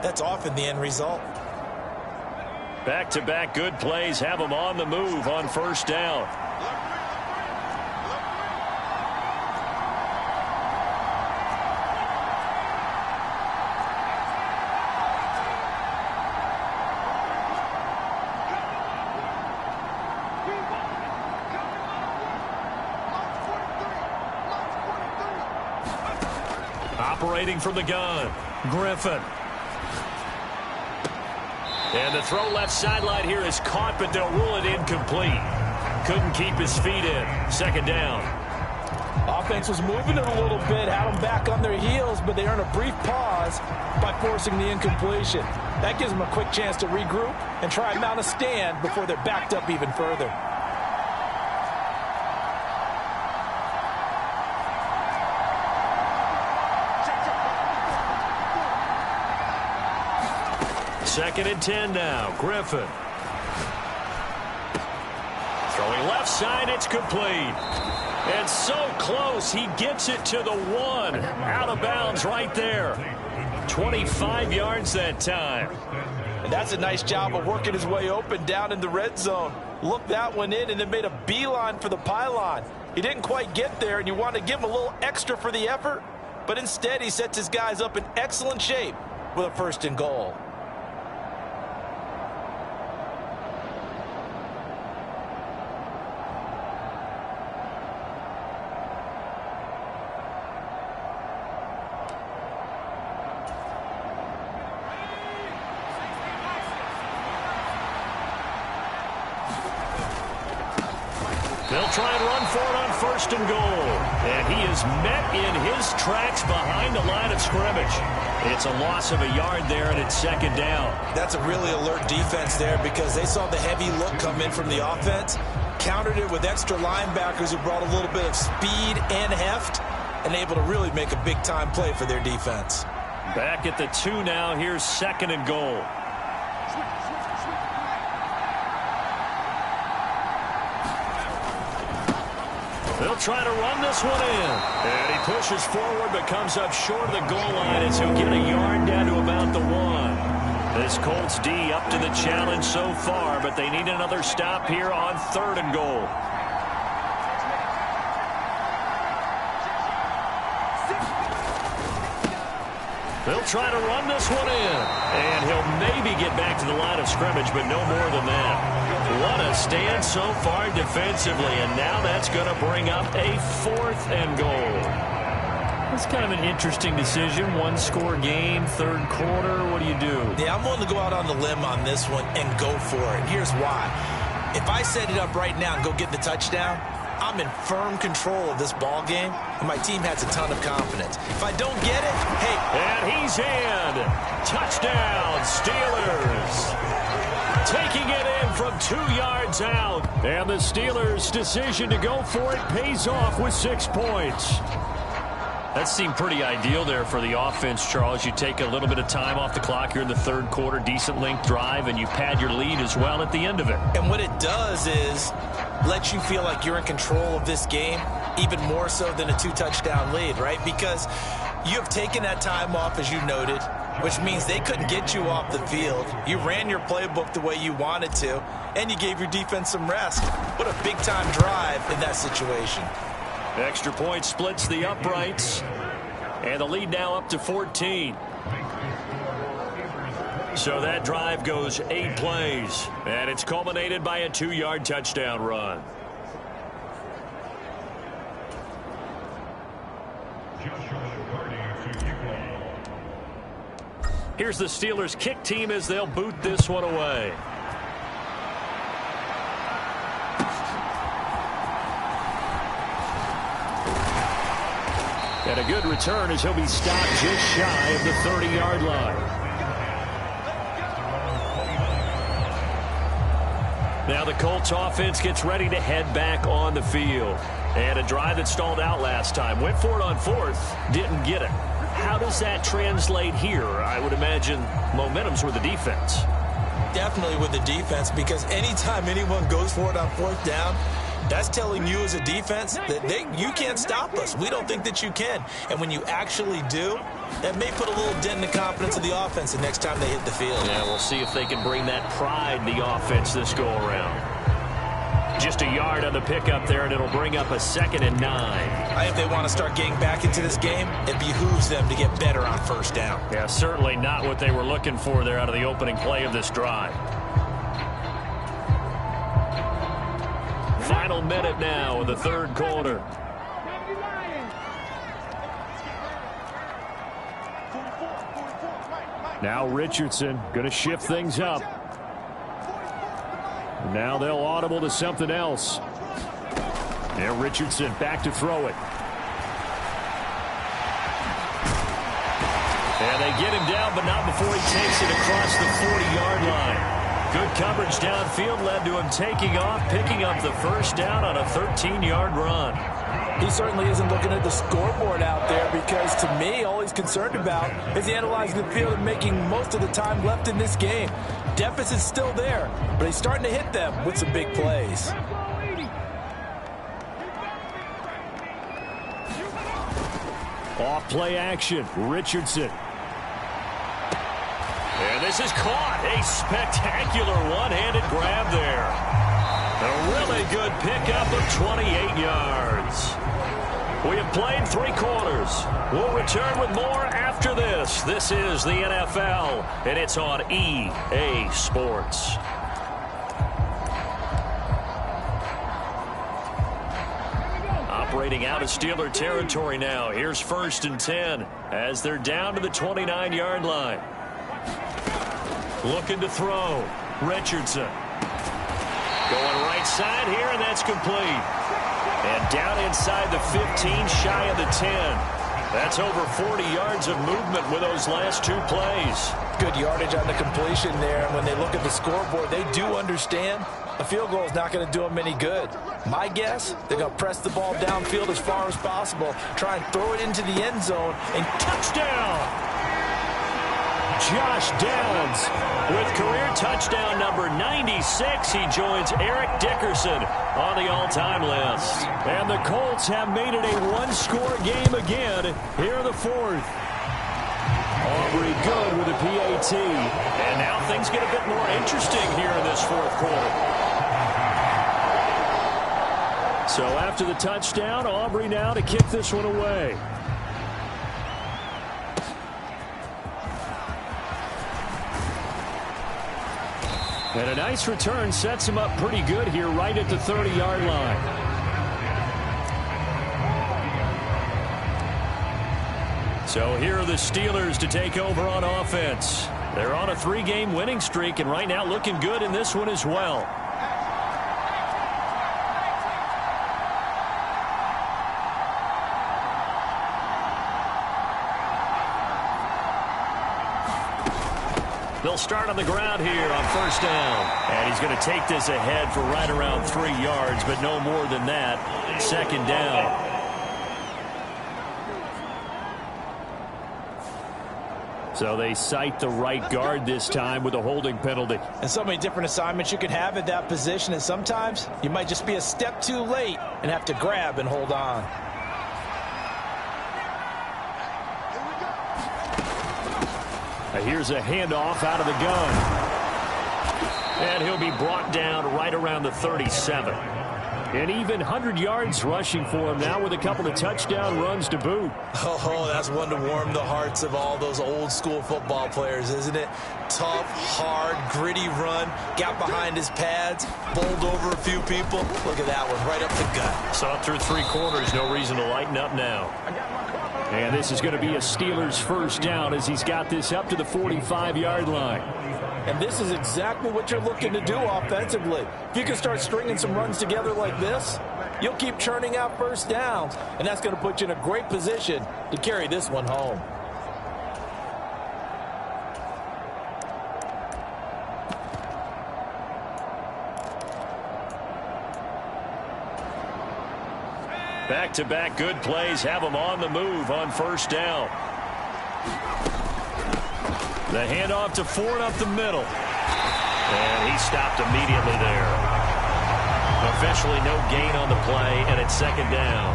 that's often the end result. Back-to-back good plays have him on the move on 1st down. Operating from the gun, Griffin. And the throw left sideline here is caught, but they'll rule it incomplete. Couldn't keep his feet in. 2nd down. Offense was moving it a little bit, had them back on their heels, but they earn a brief pause by forcing the incompletion. That gives them a quick chance to regroup and try and mount a stand before they're backed up even further. Second and 10 now. Griffin. Throwing left side, it's complete. And so close, he gets it to the 1. Out of bounds right there. 25 yards that time. And that's a nice job of working his way open down in the red zone. Looked that one in and then made a beeline for the pylon. He didn't quite get there, and you want to give him a little extra for the effort. But instead, he sets his guys up in excellent shape with a 1st and goal. They'll try and run for it on 1st and goal. And he is met in his tracks behind the line of scrimmage. It's a loss of a yard there, and it's 2nd down. That's a really alert defense there because they saw the heavy look come in from the offense, countered it with extra linebackers who brought a little bit of speed and heft, and able to really make a big-time play for their defense. Back at the 2 now. Here's 2nd and goal. They'll try to run this one in. And he pushes forward but comes up short of the goal line as he'll get a yard down to about the 1. This Colts D up to the challenge so far, but they need another stop here on 3rd and goal. They'll try to run this one in. And he'll maybe get back to the line of scrimmage, but no more than that. What a stand so far defensively, and now that's going to bring up a 4th and goal. It's kind of an interesting decision. One-score game, third quarter. What do you do? Yeah, I'm willing to go out on the limb on this one and go for it. Here's why. If I set it up right now and go get the touchdown, I'm in firm control of this ball game, and my team has a ton of confidence. If I don't get it, hey. And he's in. Touchdown, Steelers. Taking it in from 2 yards out. And the Steelers' decision to go for it pays off with 6 points. That seemed pretty ideal there for the offense, Charles. You take a little bit of time off the clock here in the third quarter, decent length drive, and you pad your lead as well at the end of it. And what it does is let you feel like you're in control of this game, even more so than a 2-touchdown lead, right? Because you have taken that time off, as you noted, which means they couldn't get you off the field. You ran your playbook the way you wanted to, and you gave your defense some rest. What a big-time drive in that situation. Extra point splits the uprights, and the lead now up to 14. So that drive goes 8 plays, and it's culminated by a 2-yard touchdown run. Here's the Steelers' kick team as they'll boot this one away. And a good return as he'll be stopped just shy of the 30-yard line. Now the Colts offense gets ready to head back on the field. And a drive that stalled out last time. Went for it on 4th, didn't get it. How does that translate here? I would imagine momentum's with the defense. Definitely with the defense, because anytime anyone goes for it on 4th down, that's telling you as a defense that you can't stop us. We don't think that you can. And when you actually do, that may put a little dent in the confidence of the offense the next time they hit the field. Yeah, we'll see if they can bring that pride in the offense this go-around. Just a yard on the pickup there, and it'll bring up a 2nd and 9. I think they want to start getting back into this game. It behooves them to get better on 1st down. Yeah, certainly not what they were looking for there out of the opening play of this drive. Final minute now in the third quarter. Now Richardson going to shift things up. Now they'll audible to something else. Now Richardson back to throw it. And they get him down, but not before he takes it across the 40-yard line. Good coverage downfield led to him taking off, picking up the 1st down on a 13-yard run. He certainly isn't looking at the scoreboard out there, because to me, all he's concerned about is analyzing the field and making most of the time left in this game. Deficit's still there, but he's starting to hit them with some big plays. Off play action, Richardson. And this is caught. A spectacular one-handed grab there. A really good pickup of 28 yards. We have played 3 quarters. We'll return with more after this. This is the NFL, and it's on EA Sports. Operating out of Steeler territory now. Here's 1st and 10 as they're down to the 29-yard line. Looking to throw. Richardson. Going right side here, and that's complete. And down inside the 15, shy of the 10. That's over 40 yards of movement with those last 2 plays. Good yardage on the completion there. And when they look at the scoreboard, they do understand a field goal is not going to do them any good. My guess, they're going to press the ball downfield as far as possible, try and throw it into the end zone, and touchdown! Josh Downs with career touchdown number 96. He joins Eric Dickerson on the all-time list. And the Colts have made it a 1-score game again here in the 4th. Aubrey good with a PAT. And now things get a bit more interesting here in this 4th quarter. So after the touchdown, Aubrey now to kick this one away. And a nice return sets him up pretty good here right at the 30-yard line. So here are the Steelers to take over on offense. They're on a 3-game winning streak, and right now looking good in this one as well. They'll start on the ground here on first down. And he's going to take this ahead for right around 3 yards, but no more than that. Second down. So they cite the right guard this time with a holding penalty. And so many different assignments you can have at that position, and sometimes you might just be a step too late and have to grab and hold on. Here's a handoff out of the gun. And he'll be brought down right around the 37. And even 100 yards rushing for him now with a couple of touchdown runs to boot. Oh, that's one to warm the hearts of all those old school football players, isn't it? Tough, hard, gritty run. Got behind his pads, bowled over a few people. Look at that one, right up the gut. Saw through 3 quarters, no reason to lighten up now. And this is going to be a Steelers first down as he's got this up to the 45-yard line. And this is exactly what you're looking to do offensively. If you can start stringing some runs together like this, you'll keep churning out first downs, and that's going to put you in a great position to carry this one home. Back-to-back good plays have them on the move on first down. The handoff to Ford up the middle. And he stopped immediately there. Officially no gain on the play, and it's second down.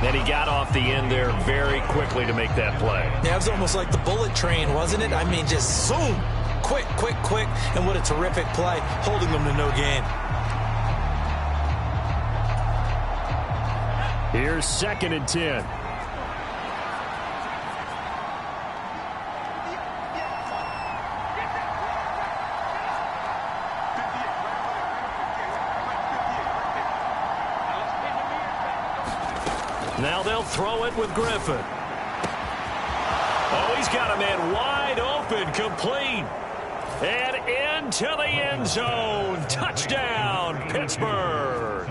And he got off the end there very quickly to make that play. Yeah, it was almost like the bullet train, wasn't it? I mean, just zoom. Quick, quick, quick. And what a terrific play, holding them to no gain. Here's 2nd and 10. Now they'll throw it with Griffin. Oh, he's got a man wide open, complete. And into the end zone. Touchdown, Pittsburgh.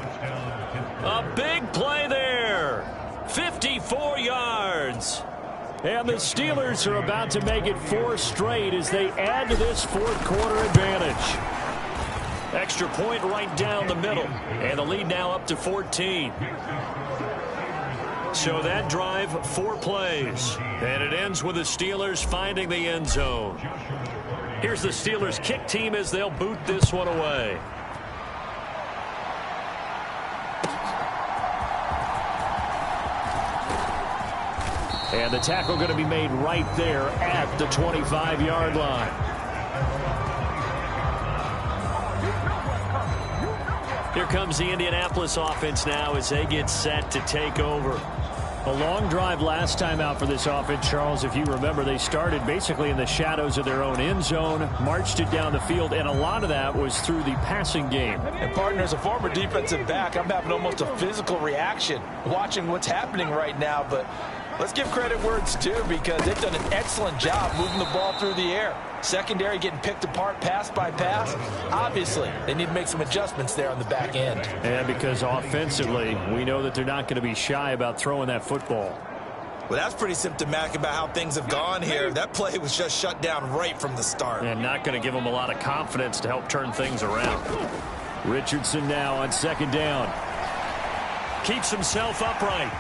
A big play there. 54 yards. And the Steelers are about to make it 4 straight as they add to this 4th quarter advantage. Extra point right down the middle. And the lead now up to 14. So that drive, 4 plays. And it ends with the Steelers finding the end zone. Here's the Steelers kick team as they'll boot this one away. And the tackle going to be made right there at the 25-yard line. Here comes the Indianapolis offense now as they get set to take over. A long drive last time out for this offense, Charles. If you remember, they started basically in the shadows of their own end zone, marched it down the field, and a lot of that was through the passing game. And partner, as a former defensive back, I'm having almost a physical reaction watching what's happening right now, but let's give credit where it's due because they've done an excellent job moving the ball through the air. Secondary getting picked apart pass by pass. Obviously, they need to make some adjustments there on the back end. And because offensively, we know that they're not going to be shy about throwing that football. Well, that's pretty symptomatic about how things have gone here. That play was just shut down right from the start. And not going to give them a lot of confidence to help turn things around. Richardson now on 2nd down. Keeps himself upright.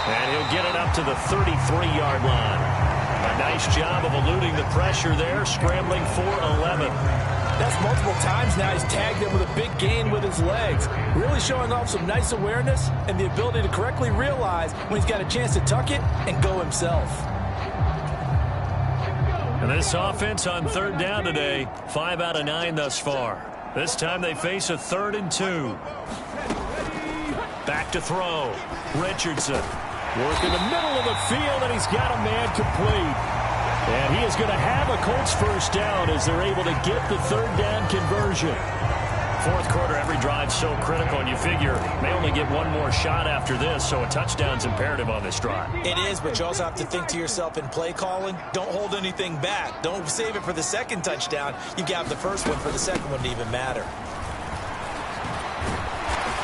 And he'll get it up to the 33-yard line. A nice job of eluding the pressure there, scrambling for 11. That's multiple times now he's tagged him with a big gain with his legs. Really showing off some nice awareness and the ability to correctly realize when he's got a chance to tuck it and go himself. And this offense on 3rd down today, 5 out of 9 thus far. This time they face a 3rd and 2. Back to throw. Richardson. Work in the middle of the field, and he's got a man complete. And he is going to have a Colts first down as they're able to get the 3rd down conversion. fourth quarter, every drive's so critical, and you figure may only get one more shot after this, so a touchdown's imperative on this drive. It is, but you also have to think to yourself in play calling, don't hold anything back. Don't save it for the second touchdown. You got the first one for the second one to even matter.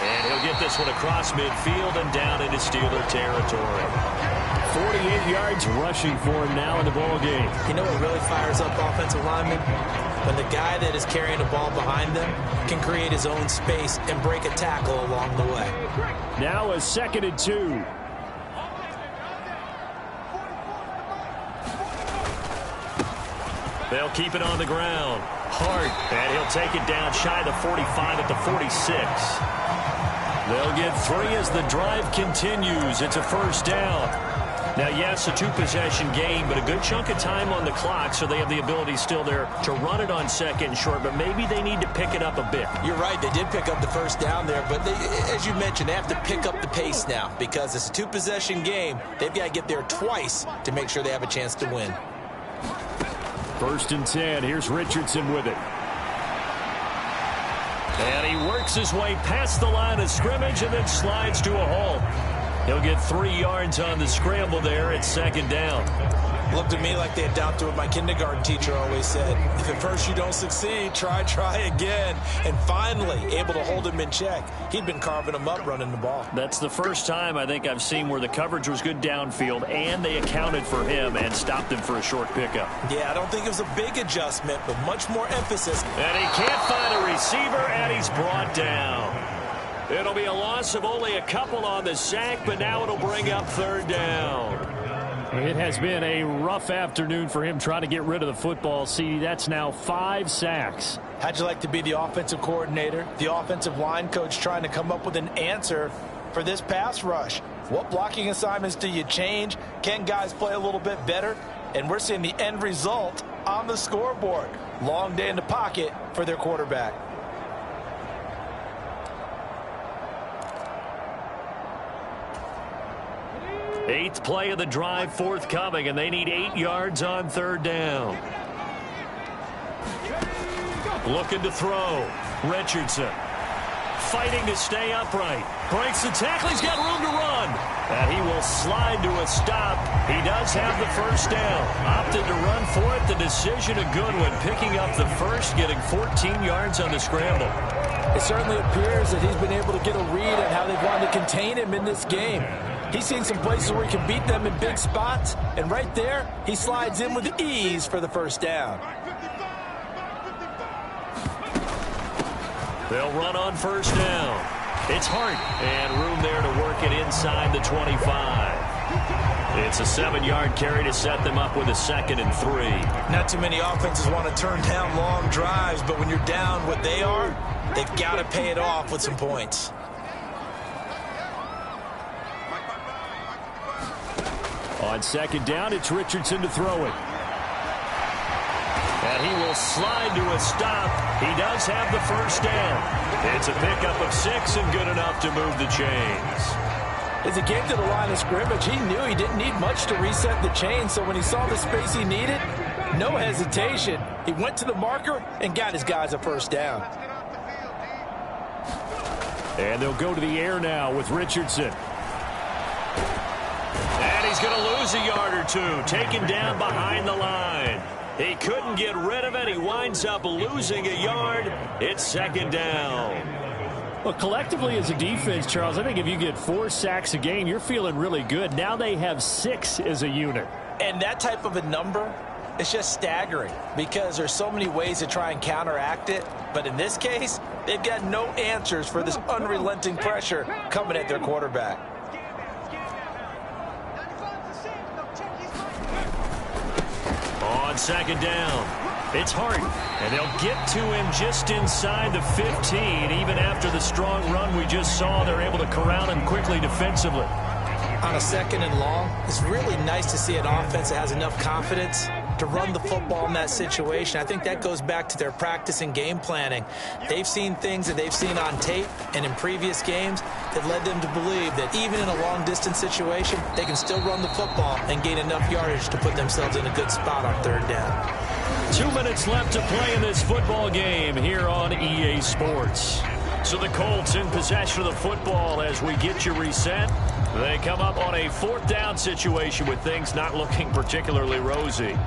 And he'll get this one across midfield and down into Steeler territory. 48 yards rushing for him now in the ball game. You know what really fires up offensive linemen? When the guy that is carrying the ball behind them can create his own space and break a tackle along the way. Now a 2nd and 2. They'll keep it on the ground. Hart, and he'll take it down shy of the 45 at the 46. They'll get 3 as the drive continues. It's a first down. Now, yes, a 2-possession game, but a good chunk of time on the clock, so they have the ability still there to run it on 2nd and short, but maybe they need to pick it up a bit. You're right. They did pick up the first down there, but they, as you mentioned, they have to pick up the pace now because it's a 2-possession game. They've got to get there twice to make sure they have a chance to win. 1st and 10. Here's Richardson with it. And he works his way past the line of scrimmage and then slides to a halt. He'll get 3 yards on the scramble there at 2nd down. Looked to me like they adopted what my kindergarten teacher always said. If at first you don't succeed, try again. And finally, able to hold him in check. He'd been carving him up running the ball. That's the first time I think I've seen where the coverage was good downfield and they accounted for him and stopped him for a short pickup. Yeah, I don't think it was a big adjustment, but much more emphasis. And he can't find a receiver, and he's brought down. It'll be a loss of only a couple on the sack, but now it'll bring up 3rd down. It has been a rough afternoon for him trying to get rid of the football. See, that's now 5 sacks. How'd you like to be the offensive coordinator, the offensive line coach trying to come up with an answer for this pass rush? What blocking assignments do you change? Can guys play a little bit better? And we're seeing the end result on the scoreboard. Long day in the pocket for their quarterback. Eighth play of the drive forthcoming, and they need 8 yards on 3rd down. Looking to throw. Richardson fighting to stay upright. Breaks the tackle. He's got room to run. And he will slide to a stop. He does have the first down. Opted to run for it. The decision a good one. Picking up the first, getting 14 yards on the scramble. It certainly appears that he's been able to get a read on how they've wanted to contain him in this game. He's seen some places where he can beat them in big spots, and right there, he slides in with ease for the first down. They'll run on 1st down. It's Hart, and room there to work it inside the 25. It's a 7-yard carry to set them up with a 2nd and 3. Not too many offenses want to turn down long drives, but when you're down what they are, they've got to pay it off with some points. On 2nd down, it's Richardson to throw it. And he will slide to a stop. He does have the first down. It's a pickup of 6 and good enough to move the chains. As he came to the line of scrimmage, he knew he didn't need much to reset the chain, so when he saw the space he needed, no hesitation. He went to the marker and got his guys a first down. And they'll go to the air now with Richardson. And he's going to lose a yard or 2, taken down behind the line. He couldn't get rid of it. He winds up losing a yard. It's 2nd down. Well, collectively as a defense, Charles, I think if you get 4 sacks a game, you're feeling really good. Now they have 6 as a unit. And that type of a number is just staggering because there's so many ways to try and counteract it. But in this case, they've got no answers for this unrelenting pressure coming at their quarterback. On 2nd down, it's Hart, and they'll get to him just inside the 15. Even after the strong run we just saw, they're able to corral him quickly defensively. On a 2nd and long, it's really nice to see an offense that has enough confidence to run the football in that situation. I think that goes back to their practice and game planning. They've seen things that they've seen on tape and in previous games that led them to believe that even in a long-distance situation, they can still run the football and gain enough yardage to put themselves in a good spot on 3rd down. 2 minutes left to play in this football game here on EA Sports. So the Colts in possession of the football as we get you reset. They come up on a 4th down situation with things not looking particularly rosy.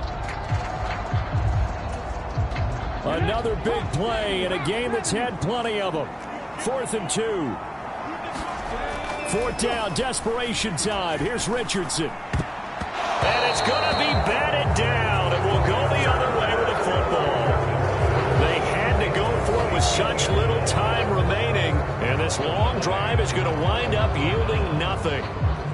Another big play in a game that's had plenty of them. 4th and 2. 4th down, desperation time. Here's Richardson. And it's going to be batted down. It will go the other way with the football. They had to go for it with such little time remaining. And this long drive is going to wind up yielding nothing.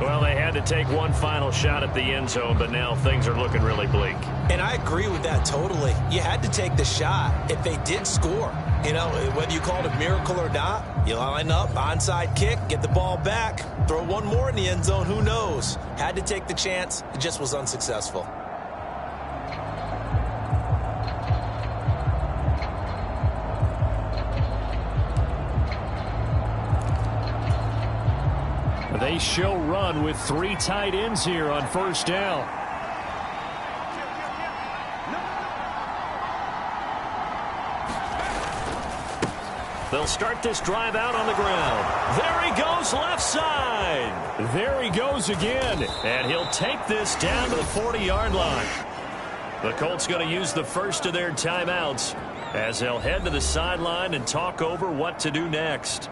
Well, they had to take one final shot at the end zone, but now things are looking really bleak. And I agree with that totally. You had to take the shot if they did score. You know, whether you call it a miracle or not, you line up, onside kick, get the ball back, throw one more in the end zone, who knows? Had to take the chance. It just was unsuccessful. They show run with 3 tight ends here on 1st down. They'll start this drive out on the ground. There he goes, left side. There he goes again. And he'll take this down to the 40-yard line. The Colts going to use the first of their timeouts as they'll head to the sideline and talk over what to do next.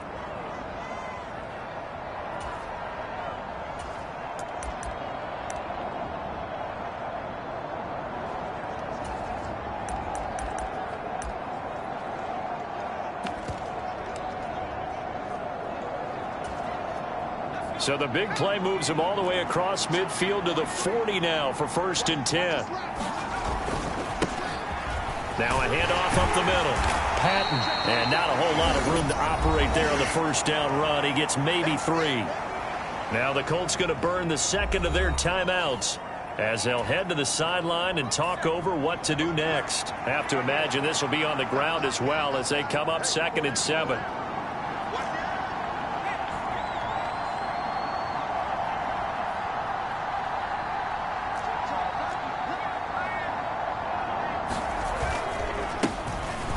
So the big play moves him all the way across midfield to the 40 now for 1st and 10. Now a handoff up the middle. Patton. And not a whole lot of room to operate there on the 1st down run. He gets maybe 3. Now the Colts going to burn the 2nd of their timeouts as they'll head to the sideline and talk over what to do next. Have to imagine this will be on the ground as well as they come up 2nd and 7.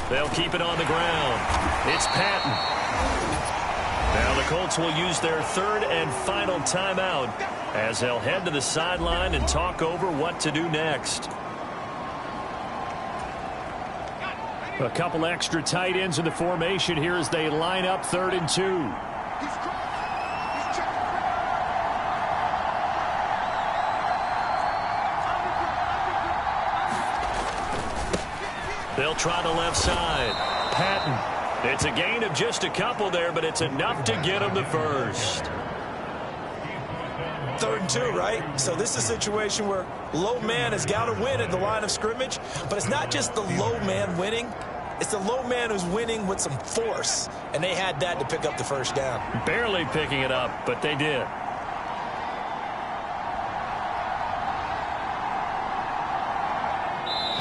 They'll keep it on the ground. It's Patton. Now the Colts will use their 3rd and final timeout as they'll head to the sideline and talk over what to do next. A couple extra tight ends in the formation here as they line up 3rd and 2. They'll try the left side. Patton. It's a gain of just a couple there, but it's enough to get him the first. 3rd and 2, right? So this is a situation where low man has got to win at the line of scrimmage, but it's not just the low man winning. It's the low man who's winning with some force, and they had that to pick up the 1st down. Barely picking it up, but they did.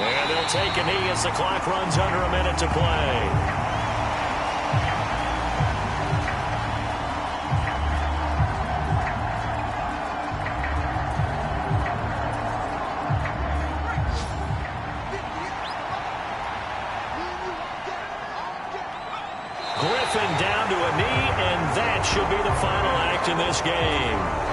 And they'll take a knee as the clock runs under a minute to play. Griffin down to a knee, and that should be the final act in this game.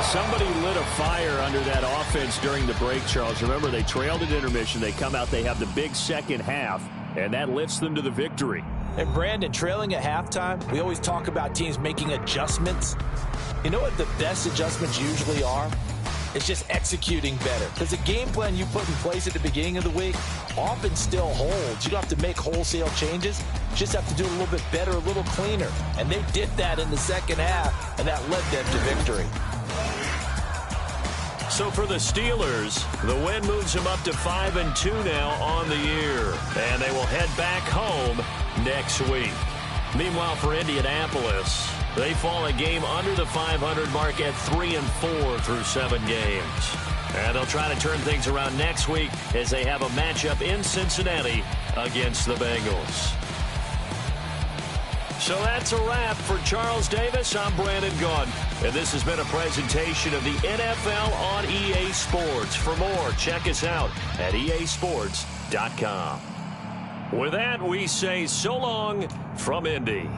Somebody lit a fire under that offense during the break, Charles. Remember, they trailed at intermission. They come out, they have the big second half, and that lifts them to the victory. And Brandon, trailing at halftime, we always talk about teams making adjustments. You know what the best adjustments usually are? It's just executing better. Because the game plan you put in place at the beginning of the week often still holds. You don't have to make wholesale changes. You just have to do it a little bit better, a little cleaner. And they did that in the second half, and that led them to victory. So for the Steelers, the win moves them up to 5-2 now on the year. And they will head back home next week. Meanwhile, for Indianapolis, they fall a game under the 500 mark at 3-4 through 7 games. And they'll try to turn things around next week as they have a matchup in Cincinnati against the Bengals. So that's a wrap for Charles Davis. I'm Brandon Gunn, and this has been a presentation of the NFL on EA Sports. For more, check us out at easports.com. With that, we say so long from Indy.